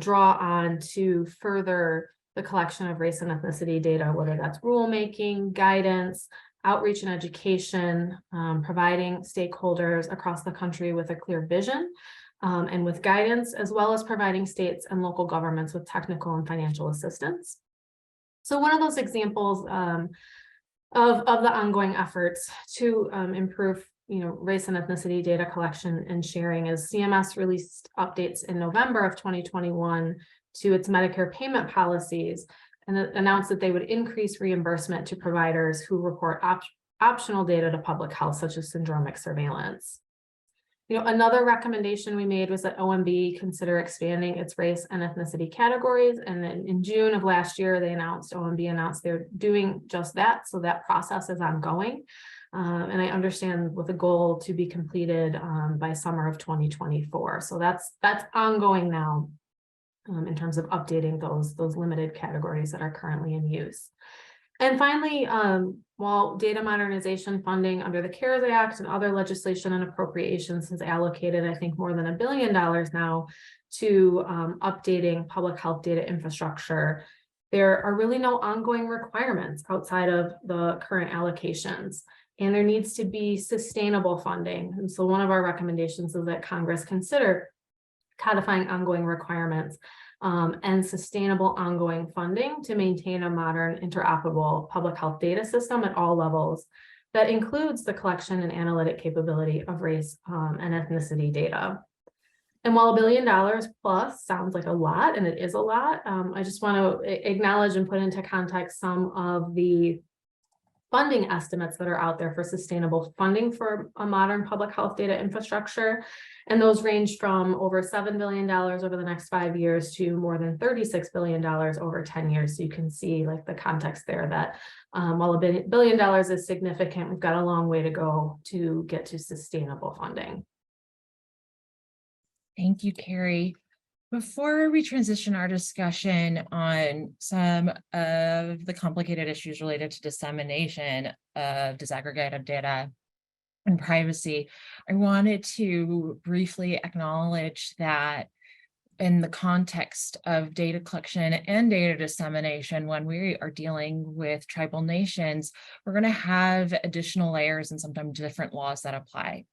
draw on to further the collection of race and ethnicity data, whether that's rulemaking, guidance, outreach and education, providing stakeholders across the country with a clear vision and with guidance, as well as providing states and local governments with technical and financial assistance. So one of those examples of the ongoing efforts to improve race and ethnicity data collection and sharing is CMS released updates in November of 2021 to its Medicare payment policies and announced that they would increase reimbursement to providers who report optional data to public health, such as syndromic surveillance. Another recommendation we made was that OMB consider expanding its race and ethnicity categories. And then in June of last year, OMB announced they're doing just that. So that process is ongoing. And I understand with a goal to be completed by summer of 2024. So that's ongoing now in terms of updating those limited categories that are currently in use. And finally, while data modernization funding under the CARES Act and other legislation and appropriations has allocated, I think, more than $1 billion now to updating public health data infrastructure, there are really no ongoing requirements outside of the current allocations. And there needs to be sustainable funding. And so one of our recommendations is that Congress consider codifying ongoing requirements and sustainable ongoing funding to maintain a modern interoperable public health data system at all levels that includes the collection and analytic capability of race and ethnicity data. And while $1 billion plus sounds like a lot, and it is a lot, I just want to acknowledge and put into context some of the funding estimates that are out there for sustainable funding for a modern public health data infrastructure. And those range from over $7 billion over the next 5 years to more than $36 billion over 10 years. So you can see the context there that while $1 billion is significant, we've got a long way to go to get to sustainable funding. Thank you, Carrie. Before we transition our discussion on some of the complicated issues related to dissemination of disaggregated data and privacy, I wanted to briefly acknowledge that in the context of data collection and data dissemination, when we are dealing with tribal nations, we're going to have additional layers and sometimes different laws that apply.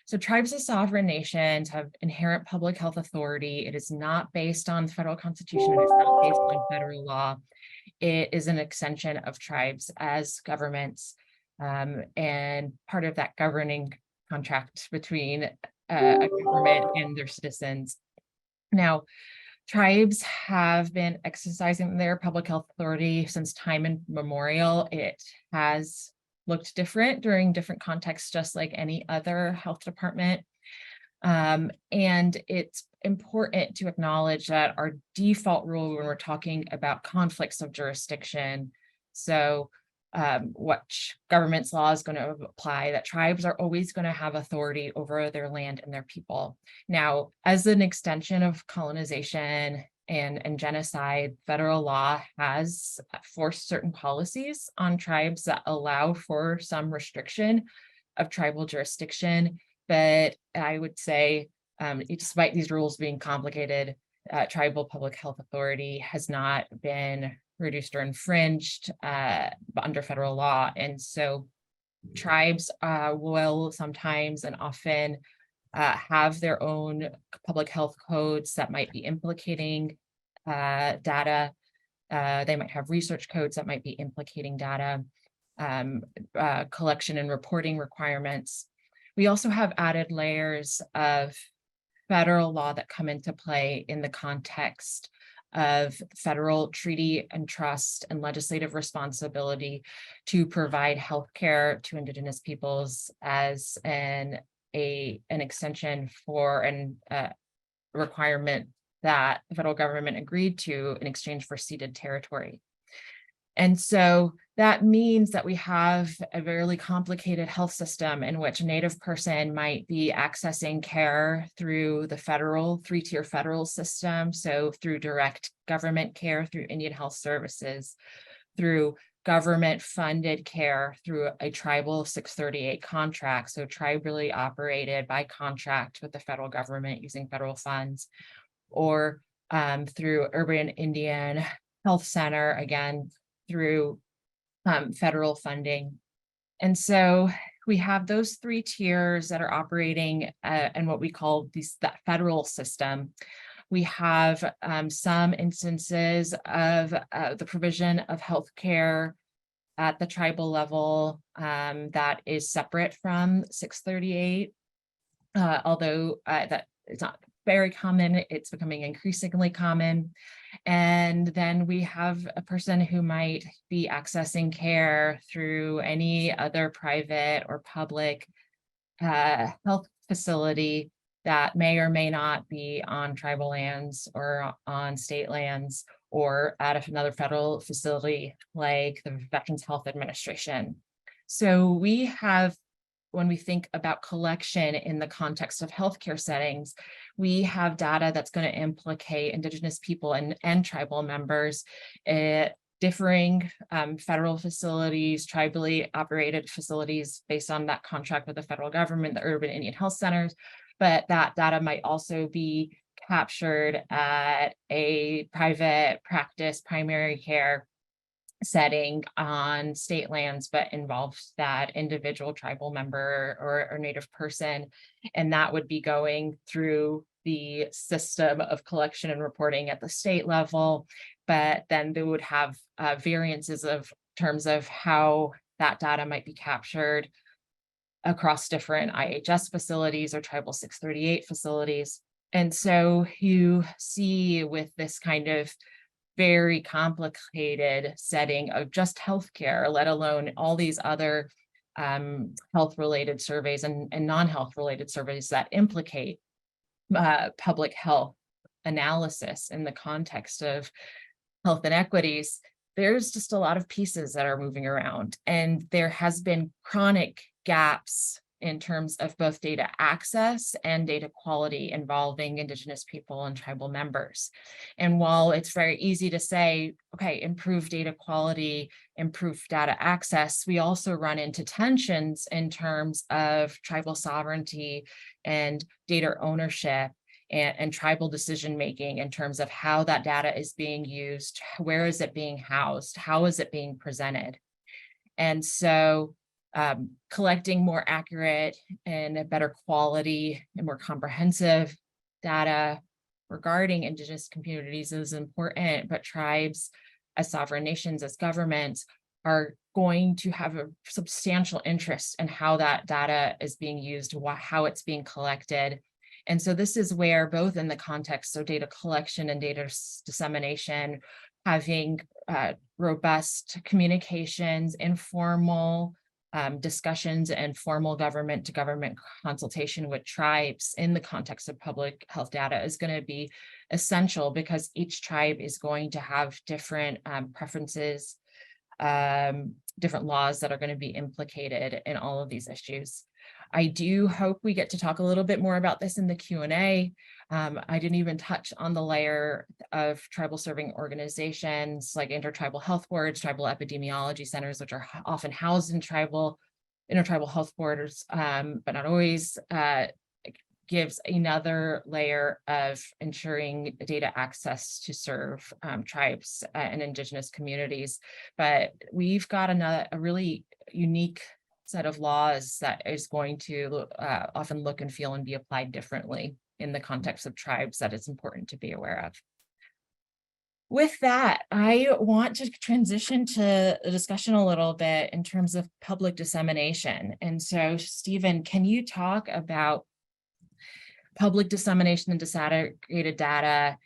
So tribes as sovereign nations have inherent public health authority. It is not based on the federal constitution. It is not based on federal law. It is an extension of tribes as governments and part of that governing contract between a government and their citizens. Now, tribes have been exercising their public health authority since time immemorial. It has looked different during different contexts, just like any other health department. And it's important to acknowledge that our default rule when we're talking about conflicts of jurisdiction, so which government's law is going to apply, that tribes are always going to have authority over their land and their people. Now, as an extension of colonization and genocide, federal law has forced certain policies on tribes that allow for some restriction of tribal jurisdiction. But I would say, despite these rules being complicated, tribal public health authority has not been reduced or infringed under federal law. And so tribes will sometimes and often have their own public health codes that might be implicating data. They might have research codes that might be implicating data, collection and reporting requirements. We also have added layers of federal law that come into play in the context of federal treaty and trust and legislative responsibility to provide healthcare to Indigenous peoples as an an extension for an requirement that the federal government agreed to in exchange for ceded territory. And so that means that we have a very complicated health system in which a Native person might be accessing care through the federal, three-tier federal system. So through direct government care, through Indian Health Services, through government-funded care, through a tribal 638 contract, so tribally operated by contract with the federal government using federal funds, or through Urban Indian Health Center, again, through federal funding. And so we have those three tiers that are operating in what we call that federal system. We have some instances of the provision of healthcare at the tribal level that is separate from 638, although that it's not very common, it's becoming increasingly common. And then we have a person who might be accessing care through any other private or public health facility that may or may not be on tribal lands or on state lands or at another federal facility like the Veterans Health Administration. So we have, when we think about collection in the context of healthcare settings, we have data that's going to implicate Indigenous people and tribal members at differing federal facilities, tribally operated facilities based on that contract with the federal government, the urban Indian health centers, but that data might also be captured at a private practice primary care setting on state lands, but involves that individual tribal member or Native person. And that would be going through the system of collection and reporting at the state level. But then they would have variances of terms of how that data might be captured across different IHS facilities or tribal 638 facilities. And so you see with this kind of very complicated setting of just healthcare, let alone all these other health-related surveys and non-health related surveys that implicate public health analysis in the context of health inequities, there's just a lot of pieces that are moving around. And there has been chronic gaps in terms of both data access and data quality involving Indigenous people and tribal members. And while it's very easy to say, okay, improve data quality, improve data access, we also run into tensions in terms of tribal sovereignty and data ownership and tribal decision-making in terms of how that data is being used, where is it being housed, how is it being presented. And so collecting more accurate and a better quality and more comprehensive data regarding Indigenous communities is important, but tribes as sovereign nations, as governments, are going to have a substantial interest in how that data is being used, how it's being collected. And so this is where, both in the context of data collection and data dissemination, having robust communications, informal discussions, and formal government to government consultation with tribes in the context of public health data is going to be essential, because each tribe is going to have different preferences, different laws that are going to be implicated in all of these issues. I do hope we get to talk a little bit more about this in the Q&A. I didn't even touch on the layer of tribal serving organizations like intertribal health boards, tribal epidemiology centers, which are often housed in intertribal health boards, but not always. Gives another layer of ensuring data access to serve tribes and Indigenous communities. But we've got a really unique set of laws that is going to often look and feel and be applied differently in the context of tribes that it's important to be aware of. With that, I want to transition to the discussion a little bit in terms of public dissemination. And so, Stephen, can you talk about public dissemination and disaggregated data,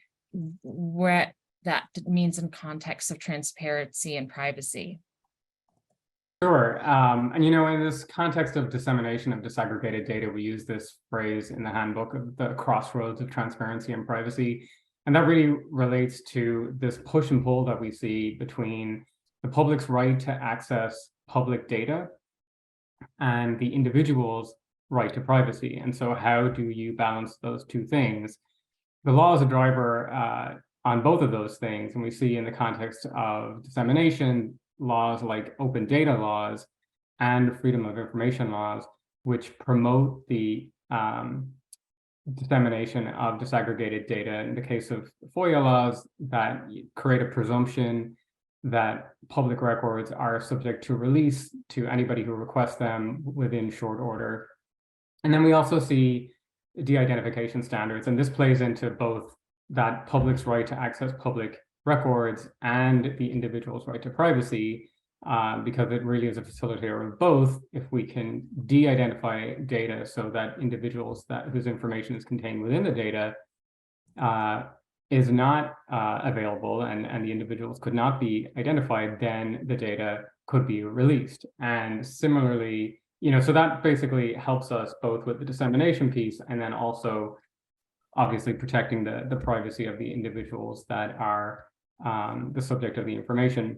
what that means in context of transparency and privacy? Sure. And in this context of dissemination of disaggregated data, we use this phrase in the handbook of the crossroads of transparency and privacy. And that really relates to this push and pull that we see between the public's right to access public data and the individual's right to privacy. And so how do you balance those two things? The law is a driver on both of those things. And we see in the context of dissemination, laws like open data laws and freedom of information laws, which promote the dissemination of disaggregated data. In the case of FOIA laws, that create a presumption that public records are subject to release to anybody who requests them within short order. And then we also see de-identification standards, and this plays into both that public's right to access public records and the individual's right to privacy, because it really is a facilitator of both. If we can de-identify data so that individuals whose information is contained within the data is not available and the individuals could not be identified, then the data could be released. And similarly, so that basically helps us both with the dissemination piece and then also obviously protecting the privacy of the individuals that are the subject of the information.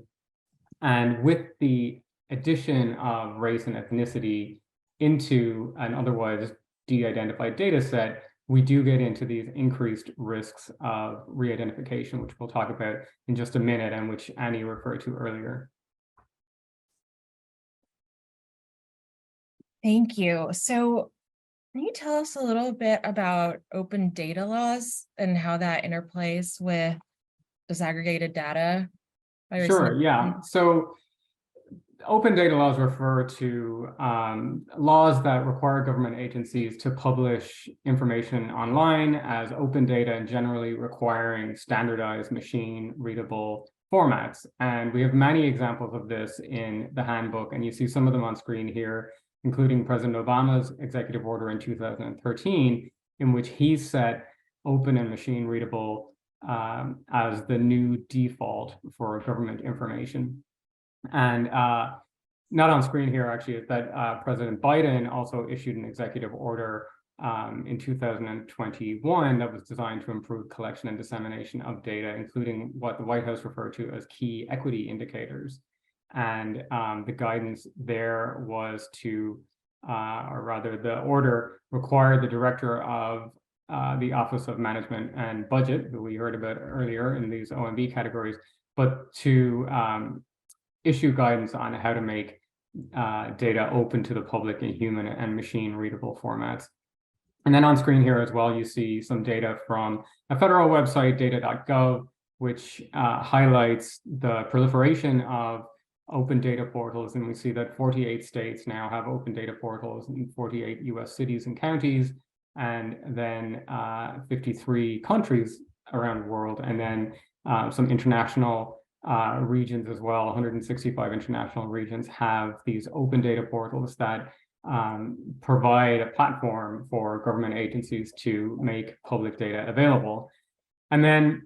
And with the addition of race and ethnicity into an otherwise de-identified data set, we do get into these increased risks of re-identification, which we'll talk about in just a minute and which Annie referred to earlier. Thank you. So can you tell us a little bit about open data laws and how that interplays with disaggregated data? Sure, yeah. So open data laws refer to laws that require government agencies to publish information online as open data and generally requiring standardized machine readable formats. And we have many examples of this in the handbook, and you see some of them on screen here, including President Obama's executive order in 2013, in which he set open and machine readable as the new default for government information. And not on screen here, actually, is that President Biden also issued an executive order in 2021 that was designed to improve collection and dissemination of data, including what the White House referred to as key equity indicators. And the guidance there was to, or rather the order required the director of the Office of Management and Budget, who we heard about earlier in these OMB categories, but to issue guidance on how to make data open to the public in human and machine readable formats. And then on screen here as well, you see some data from a federal website, data.gov, which highlights the proliferation of open data portals. And we see that 48 states now have open data portals in 48 US cities and counties, and then 53 countries around the world, and then some international regions as well. 165 international regions have these open data portals that provide a platform for government agencies to make public data available. And then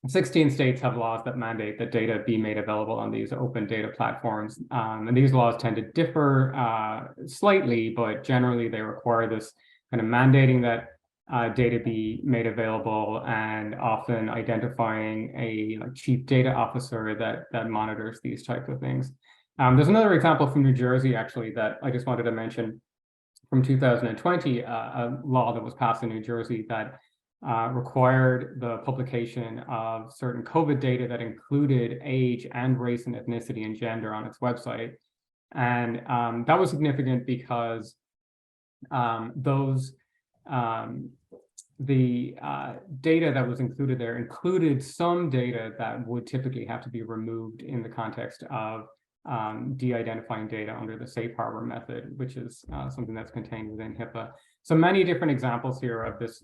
16 states have laws that mandate that data be made available on these open data platforms. And these laws tend to differ slightly, but generally they require this kind of mandating that data be made available, and often identifying a chief data officer that monitors these types of things. There's another example from New Jersey, actually, that I just wanted to mention from 2020, a law that was passed in New Jersey that required the publication of certain COVID data that included age and race and ethnicity and gender on its website. And that was significant because the data that was included there included some data that would typically have to be removed in the context of de-identifying data under the safe harbor method, which is something that's contained within HIPAA. So many different examples here of this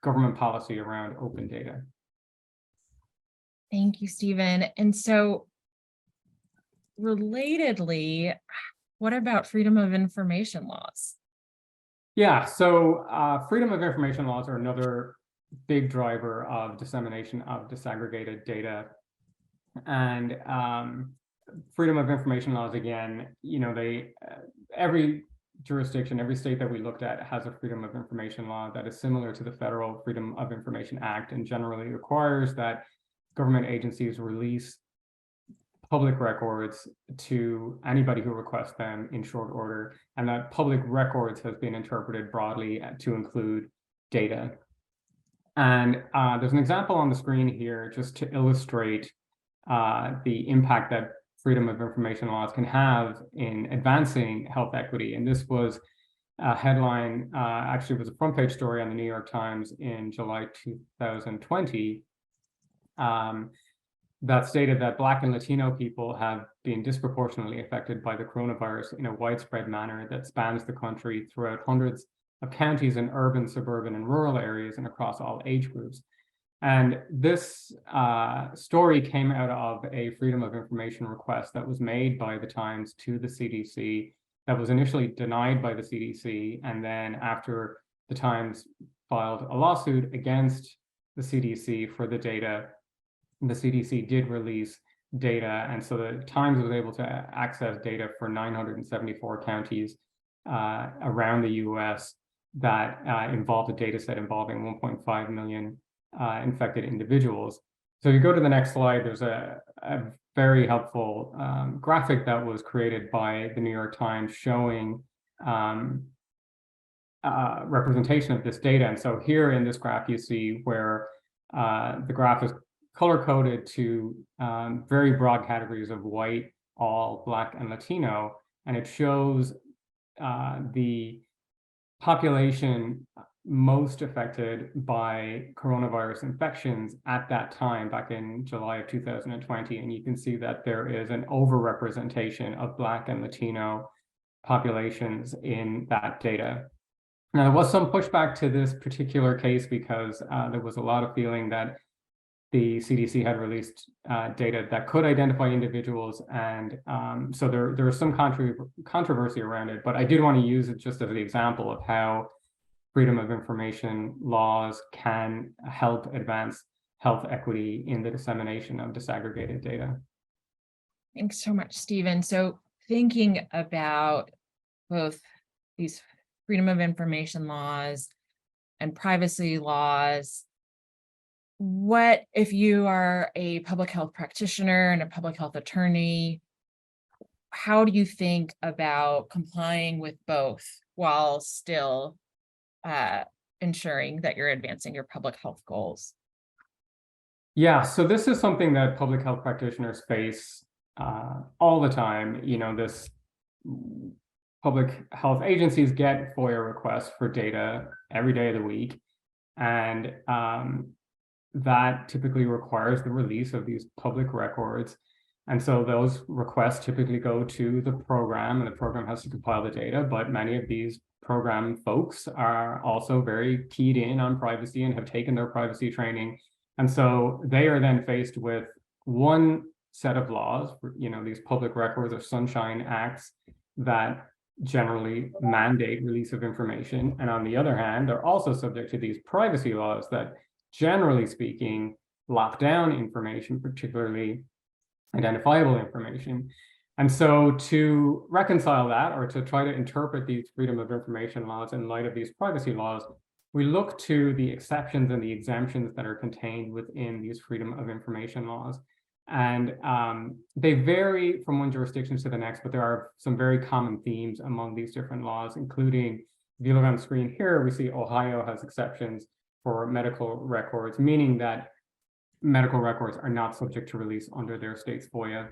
government policy around open data. Thank you, Stephen. And so relatedly, what about freedom of information laws? Yeah, so freedom of information laws are another big driver of dissemination of disaggregated data. And freedom of information laws, again, every jurisdiction, every state that we looked at has a freedom of information law that is similar to the Federal Freedom of Information Act, and generally requires that government agencies release public records to anybody who requests them in short order, and that public records has been interpreted broadly to include data. And there's an example on the screen here just to illustrate the impact that freedom of information laws can have in advancing health equity. And this was a headline, actually it was a front page story on the New York Times in July 2020, that stated that Black and Latino people have been disproportionately affected by the coronavirus in a widespread manner that spans the country throughout hundreds of counties in urban, suburban, and rural areas and across all age groups. And this story came out of a freedom of information request that was made by the Times to the CDC that was initially denied by the CDC. And then after the Times filed a lawsuit against the CDC for the data, the CDC did release data. And so the Times was able to access data for 974 counties around the US that involved a data set involving 1.5 million infected individuals. So if you go to the next slide, there's a very helpful graphic that was created by the New York Times showing representation of this data. And so here in this graph, you see where the graph is color-coded to very broad categories of white, all, Black, and Latino, and it shows the population most affected by coronavirus infections at that time, back in July of 2020. And you can see that there is an overrepresentation of Black and Latino populations in that data. Now, there was some pushback to this particular case because there was a lot of feeling that the CDC had released data that could identify individuals, and so there was some controversy around it, but I did want to use it just as an example of how freedom of information laws can help advance health equity in the dissemination of disaggregated data. Thanks so much, Stephen. So thinking about both these freedom of information laws and privacy laws, what if you are a public health practitioner and a public health attorney, how do you think about complying with both while still ensuring that you're advancing your public health goals? Yeah, so this is something that public health practitioners face all the time. This public health agencies get FOIA requests for data every day of the week, and that typically requires the release of these public records. And so those requests typically go to the program, and the program has to compile the data, but many of these program folks are also very keyed in on privacy and have taken their privacy training. And so they are then faced with one set of laws, these public records or sunshine acts that generally mandate release of information. And on the other hand, they're also subject to these privacy laws that, generally speaking, lock down information, particularly identifiable information. And so to reconcile that, or to try to interpret these freedom of information laws in light of these privacy laws, we look to the exceptions and the exemptions that are contained within these freedom of information laws. And they vary from one jurisdiction to the next, but there are some very common themes among these different laws, including, if you look on the screen here, we see Ohio has exceptions for medical records, meaning that medical records are not subject to release under their state's FOIA.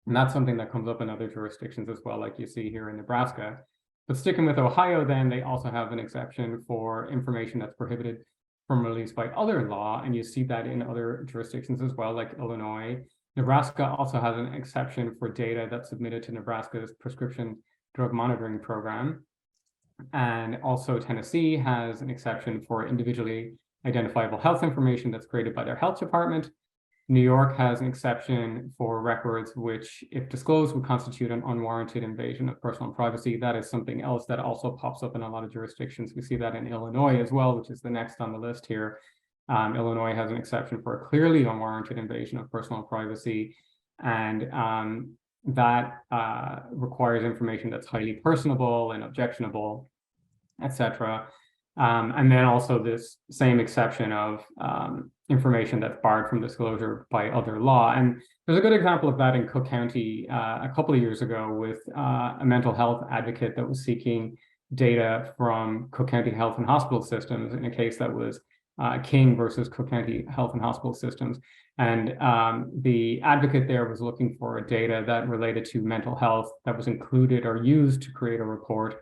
And that's something that comes up in other jurisdictions as well, like you see here in Nebraska. But sticking with Ohio, then, they also have an exception for information that's prohibited from release by other law, and you see that in other jurisdictions as well, like Illinois. Nebraska also has an exception for data that's submitted to Nebraska's prescription drug monitoring program. And also Tennessee has an exception for individually identifiable health information that's created by their health department. New York has an exception for records which, if disclosed, would constitute an unwarranted invasion of personal privacy. That is something else that also pops up in a lot of jurisdictions. We see that in Illinois as well, which is the next on the list here. Illinois has an exception for a clearly unwarranted invasion of personal privacy. And that requires information that's highly personable and objectionable, etc. And then also this same exception of information that's barred from disclosure by other law. And there's a good example of that in Cook County a couple of years ago with a mental health advocate that was seeking data from Cook County Health and Hospital Systems in a case that was King versus Cook County Health and Hospital Systems. And the advocate there was looking for data that related to mental health that was included or used to create a report.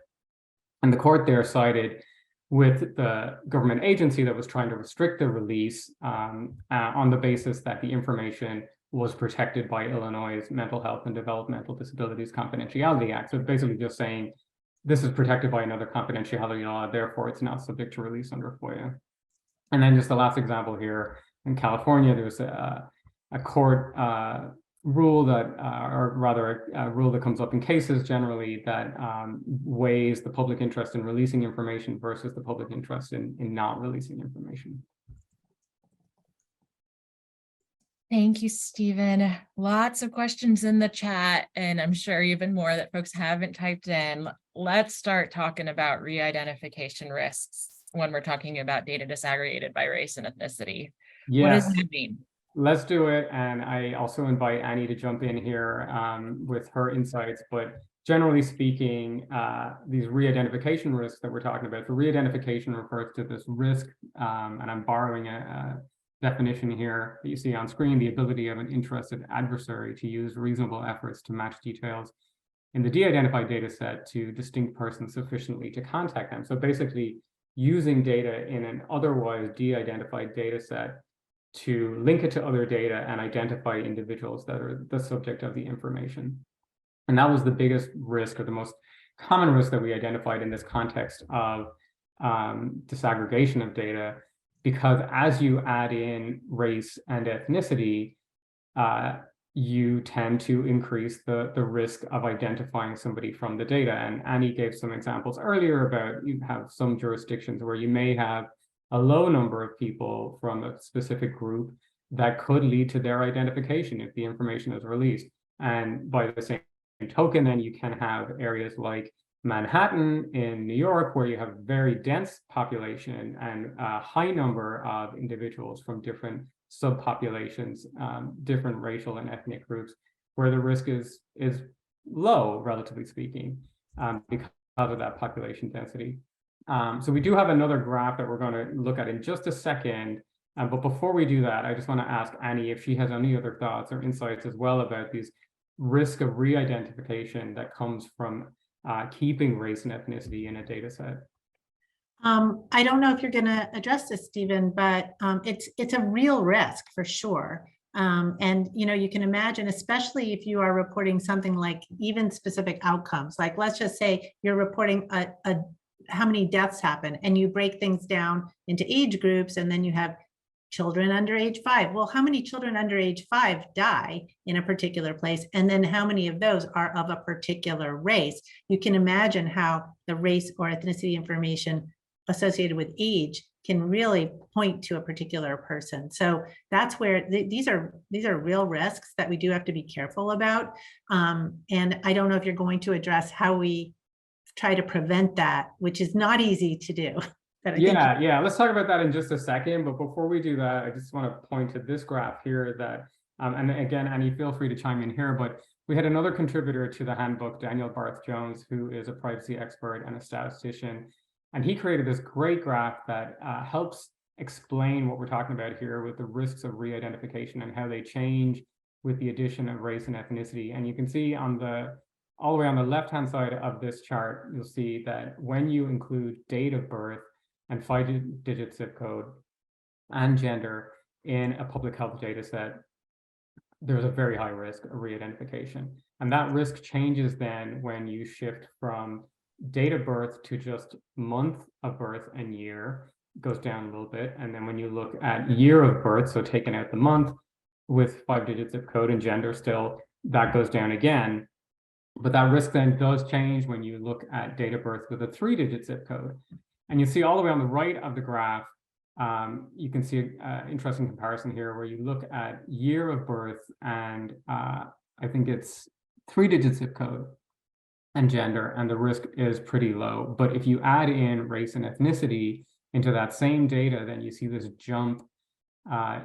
And the court there sided with the government agency that was trying to restrict the release on the basis that the information was protected by Illinois' Mental Health and Developmental Disabilities Confidentiality Act. So basically just saying this is protected by another confidentiality law, therefore it's not subject to release under FOIA. And then just the last example here in California, there's a court rule that, or rather a rule that comes up in cases generally that weighs the public interest in releasing information versus the public interest in not releasing information. Thank you, Stephen. Lots of questions in the chat, and I'm sure even more that folks haven't typed in. Let's start talking about re-identification risks when we're talking about data disaggregated by race and ethnicity. Yes. What does that mean? Let's do it. And I also invite Annie to jump in here with her insights. But generally speaking, these re-identification risks that we're talking about, the re-identification refers to this risk, and I'm borrowing a definition here that you see on screen, the ability of an interested adversary to use reasonable efforts to match details in the de-identified data set to distinct persons sufficiently to contact them. So basically using data in an otherwise de-identified data set to link it to other data and identify individuals that are the subject of the information. And that was the biggest risk, or the most common risk that we identified in this context of disaggregation of data, because as you add in race and ethnicity, you tend to increase the risk of identifying somebody from the data. And Annie gave some examples earlier about you have some jurisdictions where you may have a low number of people from a specific group that could lead to their identification if the information is released. And by the same token, then you can have areas like Manhattan in New York, where you have very dense population and a high number of individuals from different subpopulations, different racial and ethnic groups, where the risk is low, relatively speaking, because of that population density. So we do have another graph that we're going to look at in just a second. But before we do that, I just want to ask Annie if she has any other thoughts or insights as well about these risk of re-identification that comes from keeping race and ethnicity in a data set. I don't know if you're going to address this, Stephen, but it's a real risk for sure. And you can imagine, especially if you are reporting something like even specific outcomes, like let's just say you're reporting how many deaths happen, and you break things down into age groups, and then you have children under age 5. Well, how many children under age 5 die in a particular place? And then how many of those are of a particular race? You can imagine how the race or ethnicity information associated with age can really point to a particular person. So that's where these are real risks that we do have to be careful about. And I don't know if you're going to address how we try to prevent that, which is not easy to do. Yeah, let's talk about that in just a second. But before we do that, I just want to point to this graph here that, and again, Annie, feel free to chime in here, but we had another contributor to the handbook, Daniel Barth Jones, who is a privacy expert and a statistician. And he created this great graph that helps explain what we're talking about here with the risks of re-identification and how they change with the addition of race and ethnicity. And you can see all the way on the left-hand side of this chart, you'll see that when you include date of birth and 5-digit zip code and gender in a public health data set, there's a very high risk of re-identification. And that risk changes then when you shift from date of birth to just month of birth and year, goes down a little bit. And then when you look at year of birth, so taking out the month with 5-digit zip code and gender still, that goes down again. But that risk then does change when you look at date of birth with a 3-digit zip code. And you see all the way on the right of the graph you can see an interesting comparison here where you look at year of birth and I think it's 3-digit zip code and gender, and the risk is pretty low. But if you add in race and ethnicity into that same data, then you see this jump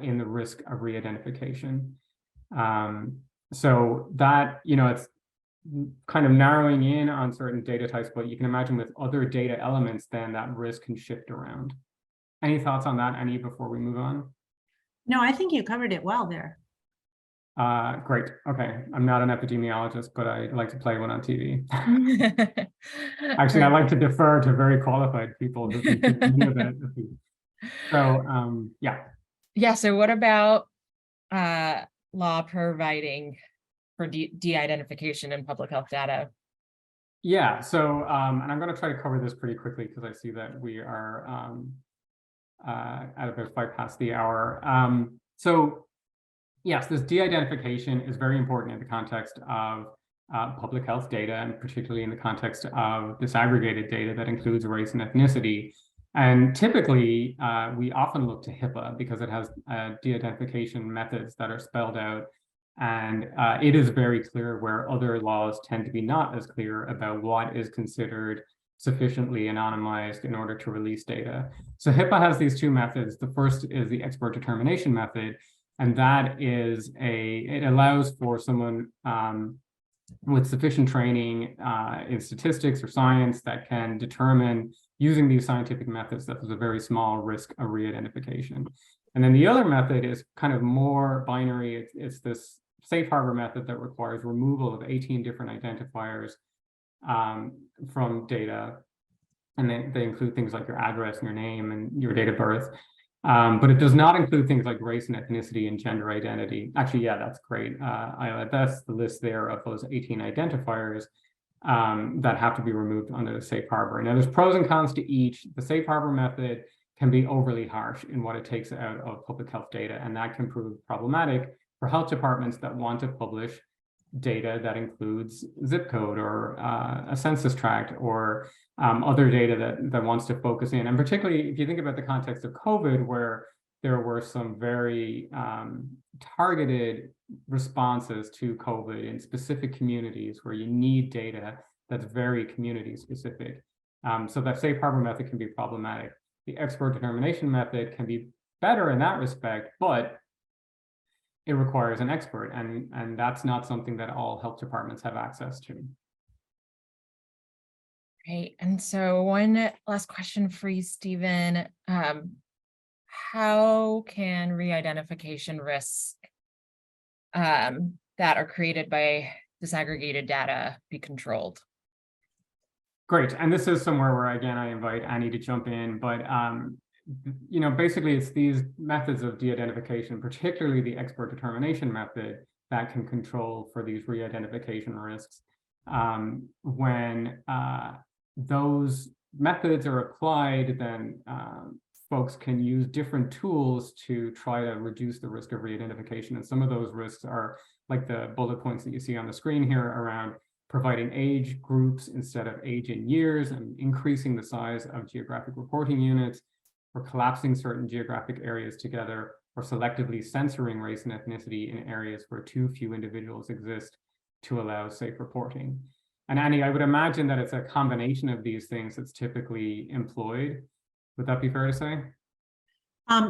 in the risk of re-identification. So that, it's kind of narrowing in on certain data types, but you can imagine with other data elements, then that risk can shift around. Any thoughts on that, Annie, before we move on? No, I think you covered it well there. Great. Okay. I'm not an epidemiologist, but I like to play one on TV. Actually, I like to defer to very qualified people who can do that. So, yeah. Yeah, so what about law providing for de-identification in public health data? Yeah, so, and I'm going to try to cover this pretty quickly because I see that we are at about 5 past the hour. So, yes, this de-identification is very important in the context of public health data, and particularly in the context of disaggregated data that includes race and ethnicity. And typically, we often look to HIPAA because it has de-identification methods that are spelled out. And it is very clear where other laws tend to be not as clear about what is considered sufficiently anonymized in order to release data. So HIPAA has these two methods. The first is the expert determination method, and that is it allows for someone with sufficient training in statistics or science that can determine, using these scientific methods, that there's a very small risk of re-identification. And then the other method is kind of more binary. It's this safe harbor method that requires removal of 18 different identifiers from data. And they include things like your address and your name and your date of birth. But it does not include things like race and ethnicity and gender identity. Actually, yeah, that's great. That's the list there of those 18 identifiers that have to be removed under the safe harbor. Now, there's pros and cons to each. The safe harbor method can be overly harsh in what it takes out of public health data, and that can prove problematic for health departments that want to publish data that includes zip code or a census tract or other data that wants to focus in. And particularly if you think about the context of COVID, where there were some very targeted responses to COVID in specific communities where you need data that's very community specific. So that safe harbor method can be problematic. The expert determination method can be better in that respect, but it requires an expert, and that's not something that all health departments have access to. Great. And so one last question for you, Stephen. How can re-identification risks that are created by disaggregated data be controlled? Great. And this is somewhere where, again, I invite Annie to jump in, but basically it's these methods of de-identification, particularly the expert determination method, that can control for these re-identification risks. When those methods are applied, then folks can use different tools to try to reduce the risk of re-identification. And some of those risks are like the bullet points that you see on the screen here around providing age groups instead of age in years, and increasing the size of geographic reporting units, or collapsing certain geographic areas together, or selectively censoring race and ethnicity in areas where too few individuals exist to allow safe reporting. And Annie, I would imagine that it's a combination of these things that's typically employed. Would that be fair to say?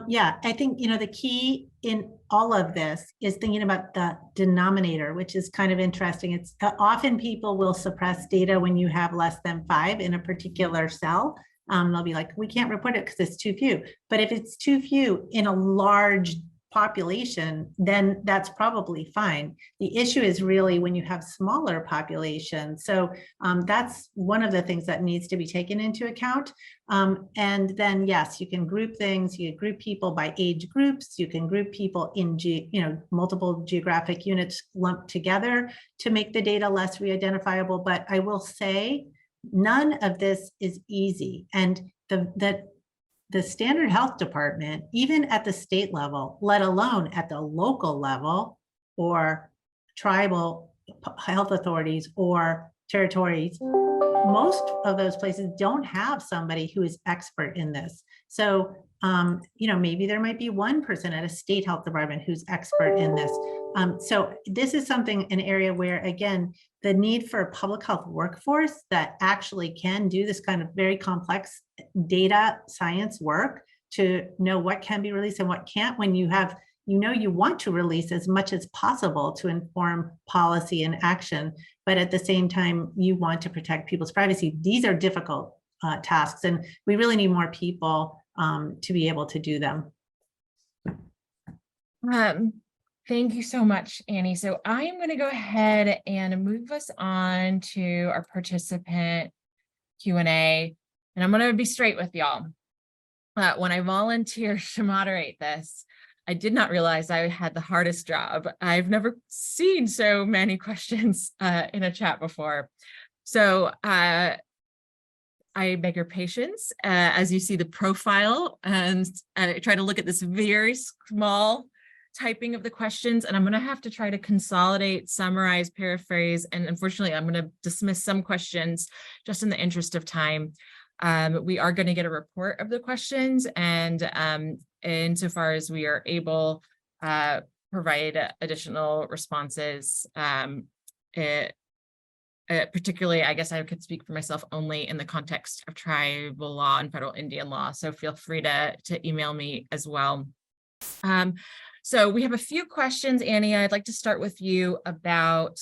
Yeah, I think, the key in all of this is thinking about the denominator, which is kind of interesting. It's often people will suppress data when you have less than 5 in a particular cell. They'll be like, we can't report it because it's too few. But if it's too few in a large population, then that's probably fine. The issue is really when you have smaller populations. So that's one of the things that needs to be taken into account. And then, yes, you can group things. You can group people by age groups. You can group people in multiple geographic units lumped together to make the data less re-identifiable. But I will say none of this is easy. And the standard health department, even at the state level, let alone at the local level or tribal health authorities or territories, most of those places don't have somebody who is expert in this. So, maybe there might be one person at a state health department who's expert in this. So this is an area where, again, the need for a public health workforce that actually can do this kind of very complex data science work to know what can be released and what can't, when you have, you want to release as much as possible to inform policy and action, but at the same time, you want to protect people's privacy. These are difficult tasks, and we really need more people to be able to do them. Thank you so much, Annie. So I am going to go ahead and move us on to our participant Q&A, and I'm going to be straight with y'all. When I volunteered to moderate this, I did not realize I had the hardest job. I've never seen so many questions in a chat before. So I beg your patience as you see the profile, and I try to look at this very small typing of the questions, and I'm going to have to try to consolidate, summarize, paraphrase, and unfortunately, I'm going to dismiss some questions just in the interest of time. We are going to get a report of the questions, and insofar as we are able, provide additional responses. Particularly, I guess I could speak for myself only in the context of tribal law and federal Indian law. So feel free to email me as well. So we have a few questions, Annie. I'd like to start with you about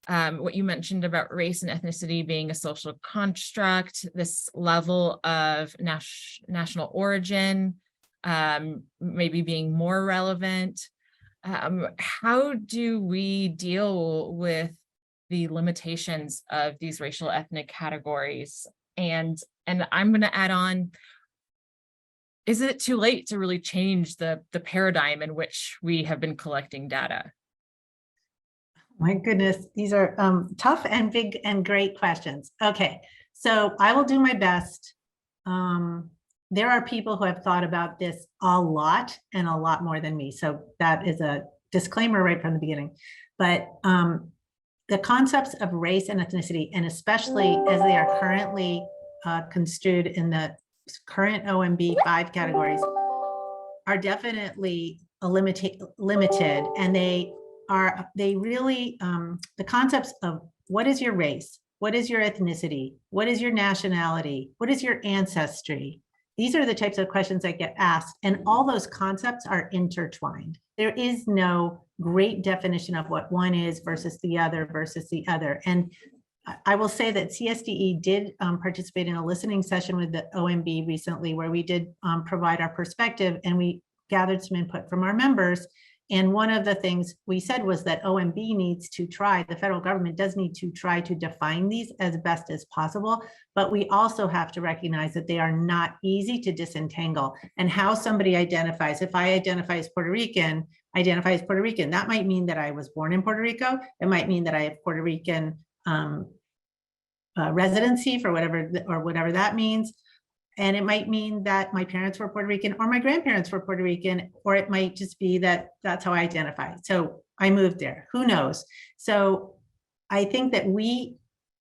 what you mentioned about race and ethnicity being a social construct, this level of national origin maybe being more relevant. How do we deal with the limitations of these racial ethnic categories? And I'm going to add on, is it too late to really change the paradigm in which we have been collecting data? My goodness, these are tough and big and great questions. Okay, so I will do my best. There are people who have thought about this a lot and a lot more than me. So that is a disclaimer right from the beginning. But the concepts of race and ethnicity, and especially as they are currently construed in the current OMB 5 categories, are definitely limited, and they really, the concepts of what is your race, what is your ethnicity, what is your nationality, what is your ancestry? These are the types of questions that get asked, and all those concepts are intertwined. There is no great definition of what one is versus the other. And I will say that CSDE did participate in a listening session with the OMB recently, where we did provide our perspective, and we gathered some input from our members. And one of the things we said was that OMB needs to try, the federal government does need to try to define these as best as possible, but we also have to recognize that they are not easy to disentangle. And how somebody identifies, if I identify as Puerto Rican, that might mean that I was born in Puerto Rico. It might mean that I have Puerto Rican residency for whatever that means. And it might mean that my parents were Puerto Rican or my grandparents were Puerto Rican, or it might just be that that's how I identify. So I moved there, who knows? So I think that we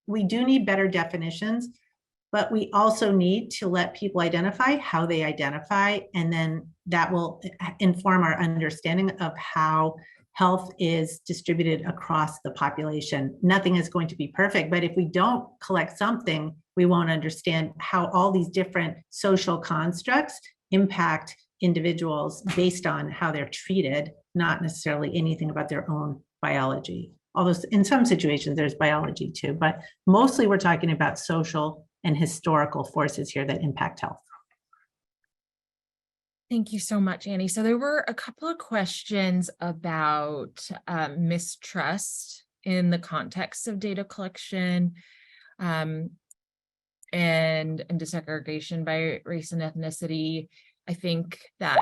do need better definitions, but we also need to let people identify how they identify, and then that will inform our understanding of how health is distributed across the population. Nothing is going to be perfect, but if we don't collect something, we won't understand how all these different social constructs impact individuals based on how they're treated, not necessarily anything about their own biology. Although in some situations there's biology too, but mostly we're talking about social and historical forces here that impact health. Thank you so much, Annie. So there were a couple of questions about mistrust in the context of data collection and disaggregation by race and ethnicity. I think that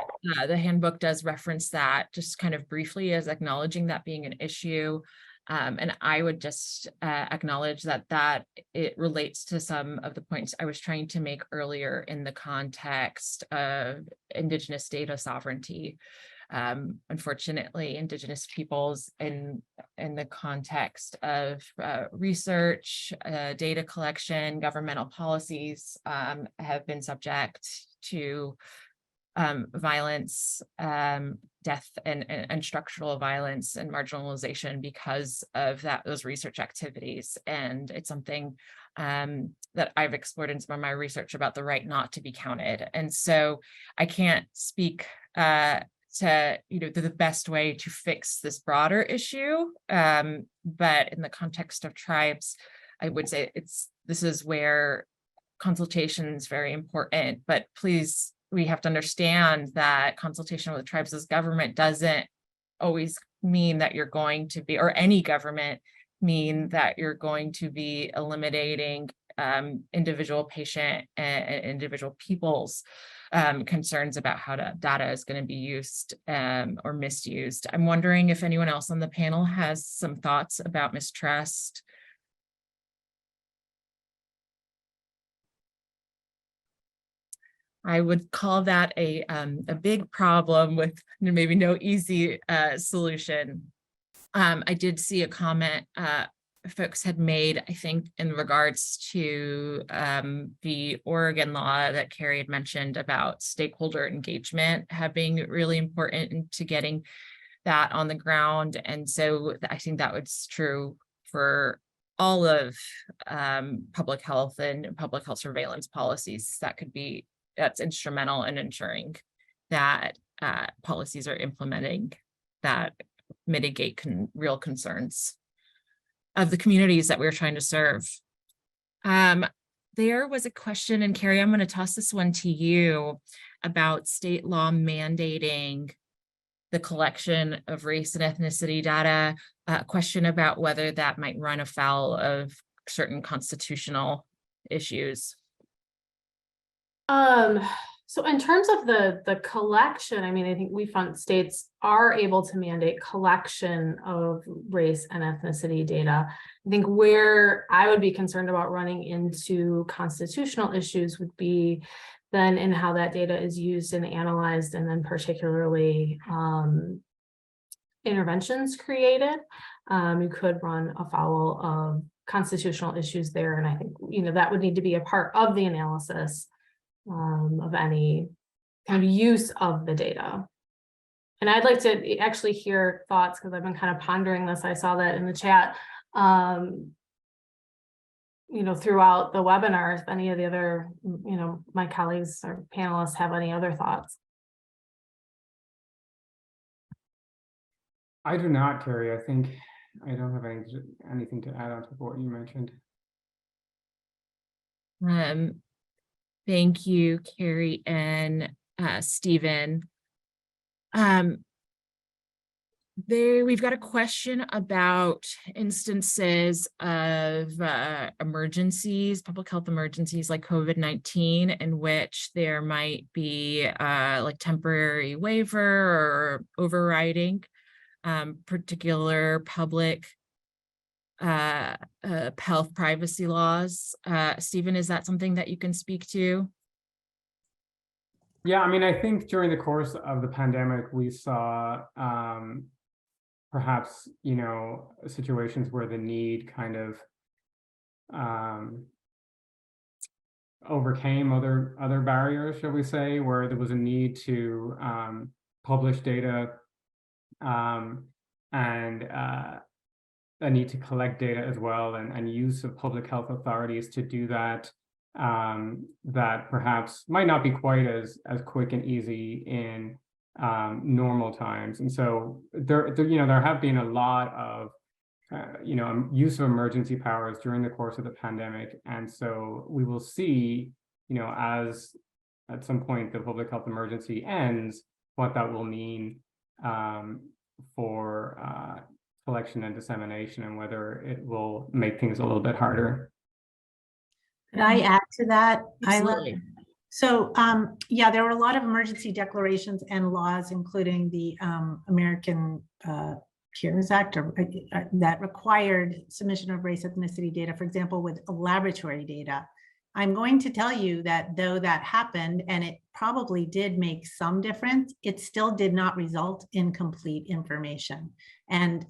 the handbook does reference that just kind of briefly as acknowledging that being an issue. And I would just acknowledge that it relates to some of the points I was trying to make earlier in the context of Indigenous data sovereignty. unfortunately, Indigenous peoples in the context of research, data collection, governmental policies have been subject to violence, death, and structural violence and marginalization because of those research activities. And it's something that I've explored in some of my research about the right not to be counted. And so I can't speak to the best way to fix this broader issue, but in the context of tribes, I would say this is where consultation is very important. But please, we have to understand that consultation with tribes as government doesn't always mean that you're going to be, or any government mean that you're going to be eliminating individual patient and individual people's concerns about how data is going to be used or misused. I'm wondering if anyone else on the panel has some thoughts about mistrust. I would call that a big problem with maybe no easy solution. I did see a comment folks had made, I think, in regards to the Oregon law that Carrie had mentioned about stakeholder engagement being really important into getting that on the ground. And so I think that was true for all of public health and public health surveillance policies. That's instrumental in ensuring that policies are implementing that mitigate real concerns of the communities that we're trying to serve. There was a question, and Carrie, I'm going to toss this one to you, about state law mandating the collection of race and ethnicity data, a question about whether that might run afoul of certain constitutional issues. So in terms of the collection, I mean, I think we found states are able to mandate collection of race and ethnicity data. I think where I would be concerned about running into constitutional issues would be then in how that data is used and analyzed, and then particularly interventions created. You could run afoul of constitutional issues there. And I think, that would need to be a part of the analysis of any kind of use of the data. And I'd like to actually hear thoughts, because I've been kind of pondering this. I saw that in the chat, throughout the webinar, if any of the other, my colleagues or panelists have any other thoughts. I do not, Carrie. I think I don't have anything to add on to what you mentioned. Thank you, Carrie and Stephen. We've got a question about instances of emergencies, public health emergencies like COVID-19, in which there might be like temporary waiver or overriding particular public health privacy laws. Stephen, is that something that you can speak to? Yeah, I mean, I think during the course of the pandemic, we saw perhaps, situations where the need kind of overcame other barriers, shall we say, where there was a need to publish data and a need to collect data as well, and use of public health authorities to do that, that perhaps might not be quite as quick and easy in normal times. And so there have been a lot of use of emergency powers during the course of the pandemic. And so we will see, as at some point the public health emergency ends, what that will mean for collection and dissemination, and whether it will make things a little bit harder. Could I add to that? Absolutely. So yeah, there were a lot of emergency declarations and laws, including the American CARES Act, that required submission of race ethnicity data, for example, with laboratory data. I'm going to tell you that though that happened, and it probably did make some difference, it still did not result in complete information. And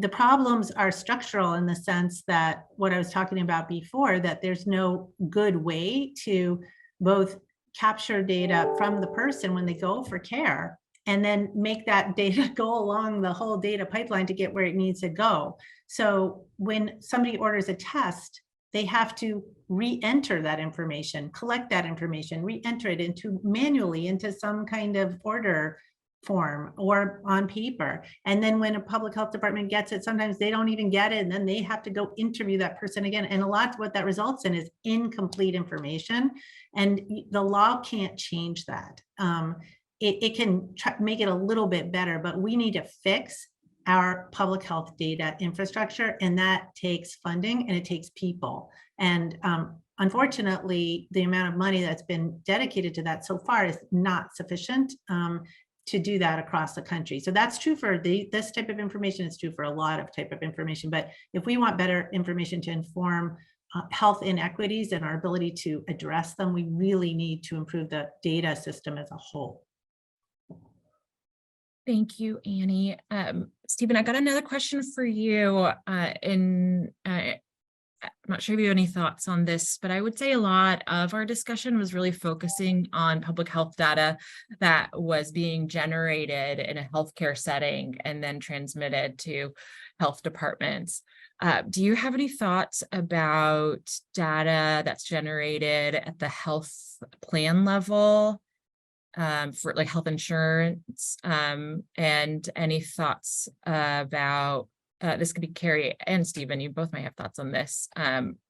the problems are structural in the sense that what I was talking about before, that there's no good way to both capture data from the person when they go for care and then make that data go along the whole data pipeline to get where it needs to go. So when somebody orders a test, they have to re-enter that information, collect that information, re-enter it into manually into some kind of order form or on paper. And then when a public health department gets it, sometimes they don't even get it. And then they have to go interview that person again. And a lot of what that results in is incomplete information. And the law can't change that. It can make it a little bit better, but we need to fix our public health data infrastructure, and that takes funding and it takes people. And unfortunately, the amount of money that's been dedicated to that so far is not sufficient to do that across the country. So that's true for this type of information. It's true for a lot of type of information. But if we want better information to inform health inequities and our ability to address them, we really need to improve the data system as a whole. Thank you, Annie. Stephen, I got another question for you. I'm not sure if you have any thoughts on this, but I would say a lot of our discussion was really focusing on public health data that was being generated in a healthcare setting and then transmitted to health departments. Do you have any thoughts about data that's generated at the health plan level? For like health insurance, and any thoughts about this could be Carrie and Stephen, you both might have thoughts on this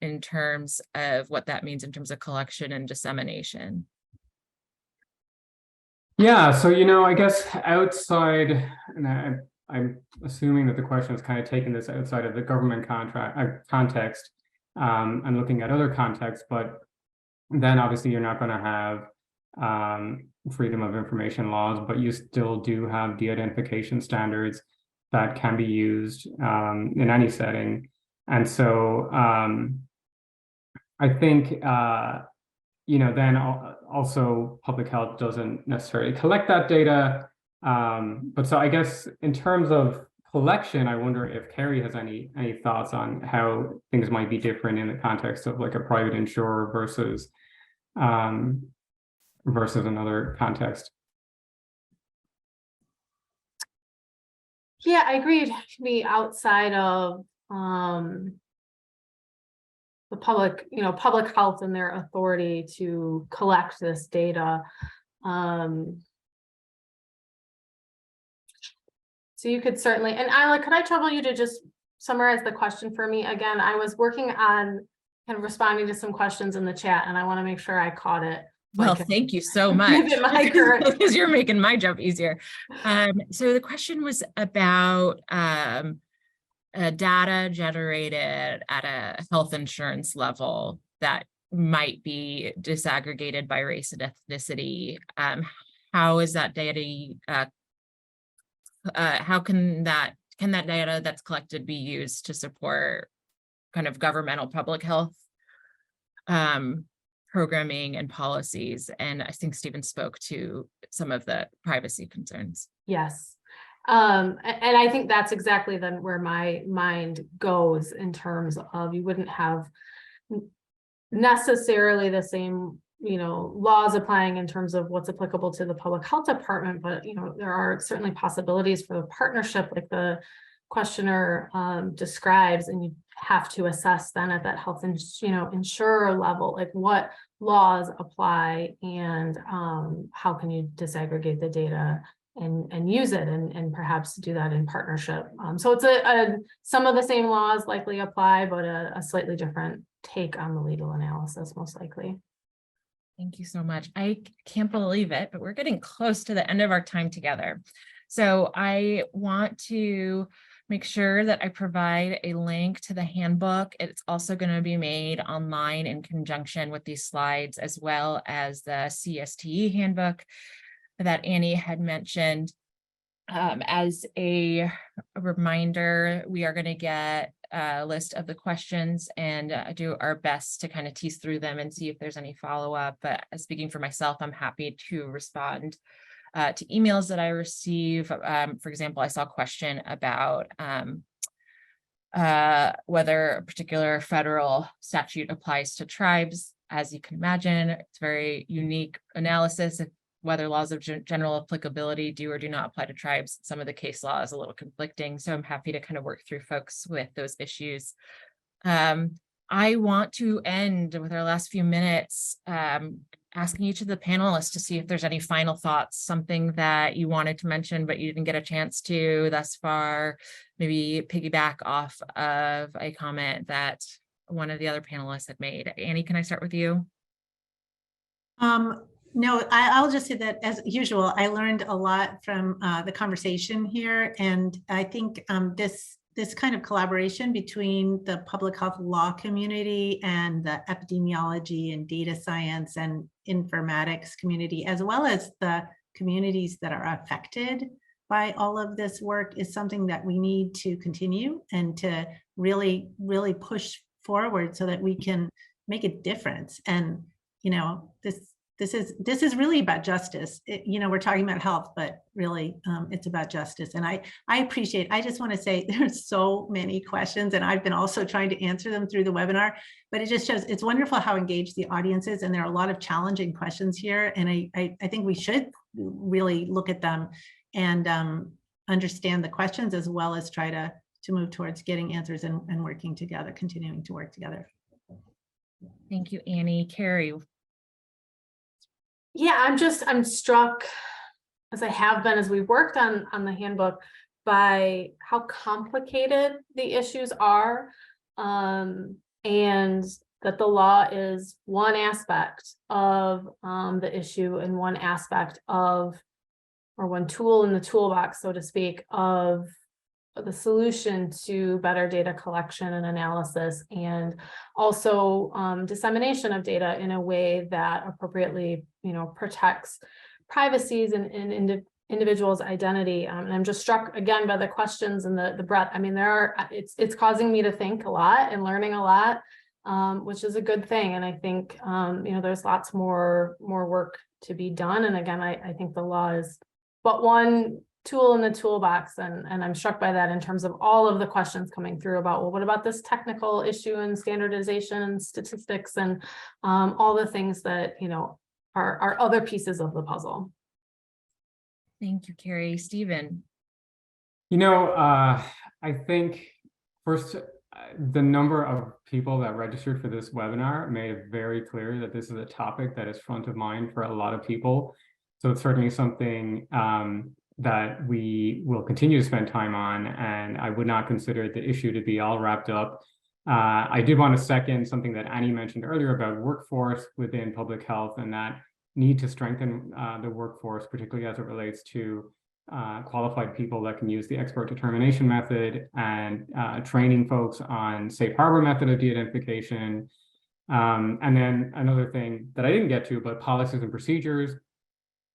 in terms of what that means in terms of collection and dissemination. Yeah, so I guess outside, and I'm assuming that the question is kind of taking this outside of the government context and looking at other contexts, but then obviously you're not going to have freedom of information laws, but you still do have de-identification standards that can be used in any setting. And so I think, then also public health doesn't necessarily collect that data. But so I guess in terms of collection, I wonder if Carrie has any thoughts on how things might be different in the context of like a private insurer versus another context. Yeah, I agree. It should be outside of the public, public health and their authority to collect this data. So you could certainly, and Isla, could I trouble you to just summarize the question for me again? I was working on kind of responding to some questions in the chat, and I want to make sure I caught it. Well, thank you so much because you're making my job easier. So the question was about data generated at a health insurance level that might be disaggregated by race and ethnicity. How is that data? How can that data that's collected be used to support kind of governmental public health programming and policies? And I think Stephen spoke to some of the privacy concerns. Yes. And I think that's exactly then where my mind goes in terms of you wouldn't have necessarily the same, laws applying in terms of what's applicable to the public health department, but, there are certainly possibilities for the partnership like the questioner describes, and you have to assess then at that health insurer level, like what laws apply and how can you disaggregate the data and use it and perhaps do that in partnership. So it's some of the same laws likely apply, but a slightly different take on the legal analysis most likely. Thank you so much. I can't believe it, but we're getting close to the end of our time together. So I want to make sure that I provide a link to the handbook. It's also going to be made online in conjunction with these slides, as well as the CSTE handbook that Annie had mentioned. As a reminder, we are going to get a list of the questions and do our best to kind of tease through them and see if there's any follow-up. But speaking for myself, I'm happy to respond to emails that I receive. For example, I saw a question about whether a particular federal statute applies to tribes. As you can imagine, it's a very unique analysis of whether laws of general applicability do or do not apply to tribes. Some of the case law is a little conflicting, so I'm happy to kind of work through folks with those issues. I want to end with our last few minutes asking each of the panelists to see if there's any final thoughts, something that you wanted to mention but you didn't get a chance to thus far, maybe piggyback off of a comment that one of the other panelists had made. Annie, can I start with you? No, I'll just say that as usual, I learned a lot from the conversation here. And I think this kind of collaboration between the public health law community and the epidemiology and data science and informatics community, as well as the communities that are affected by all of this work, is something that we need to continue and to really, really push forward so that we can make a difference. And, you know, this is really about justice. You know, we're talking about health, but really it's about justice. And I just want to say there's so many questions, and I've been also trying to answer them through the webinar, but it just shows it's wonderful how engaged the audience is. And there are a lot of challenging questions here. And I think we should really look at them and understand the questions, as well as try to move towards getting answers and working together, continuing to work together. Thank you, Annie. Carrie. Yeah, I'm struck, as I have been as we worked on the handbook, by how complicated the issues are, and that the law is one aspect of the issue and one aspect of, or one tool in the toolbox, so to speak, of the solution to better data collection and analysis, and also dissemination of data in a way that appropriately, you know, protects privacies and individuals' identity. And I'm just struck again by the questions and the breadth. I mean, it's causing me to think a lot and learning a lot, which is a good thing. And I think you know, there's lots more work to be done. And again, I think the law is but one tool in the toolbox, and I'm struck by that in terms of all of the questions coming through about, well, what about this technical issue and standardization and statistics and all the things that, you know, are other pieces of the puzzle. Thank you, Carrie. Stephen. You know, I think first, the number of people that registered for this webinar made it very clear that this is a topic that is front of mind for a lot of people. So it's certainly something that we will continue to spend time on, and I would not consider the issue to be all wrapped up. I did want to second something that Annie mentioned earlier about workforce within public health, and that need to strengthen the workforce, particularly as it relates to qualified people that can use the expert determination method, and training folks on safe harbor method of de-identification. And then another thing that I didn't get to, but policies and procedures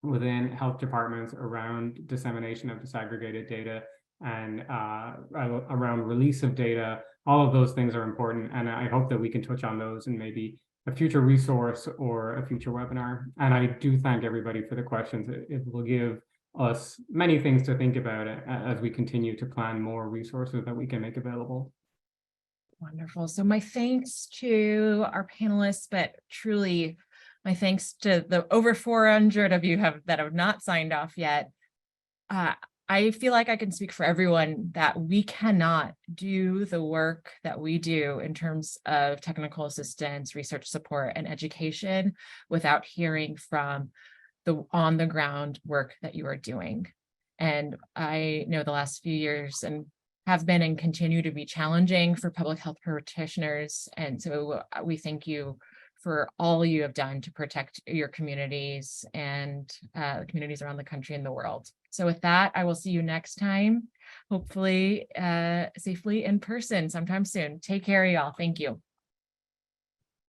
within health departments around dissemination of disaggregated data and around release of data. All of those things are important, and I hope that we can touch on those in maybe a future resource or a future webinar. And I do thank everybody for the questions. It will give us many things to think about as we continue to plan more resources that we can make available. Wonderful. So my thanks to our panelists, but truly my thanks to the over 400 of you that have not signed off yet. I feel like I can speak for everyone that we cannot do the work that we do in terms of technical assistance, research support, and education without hearing from the on-the-ground work that you are doing. And I know the last few years and have been and continue to be challenging for public health practitioners. And so we thank you for all you have done to protect your communities and communities around the country and the world. So with that, I will see you next time, hopefully safely in person sometime soon. Take care, y'all. Thank you.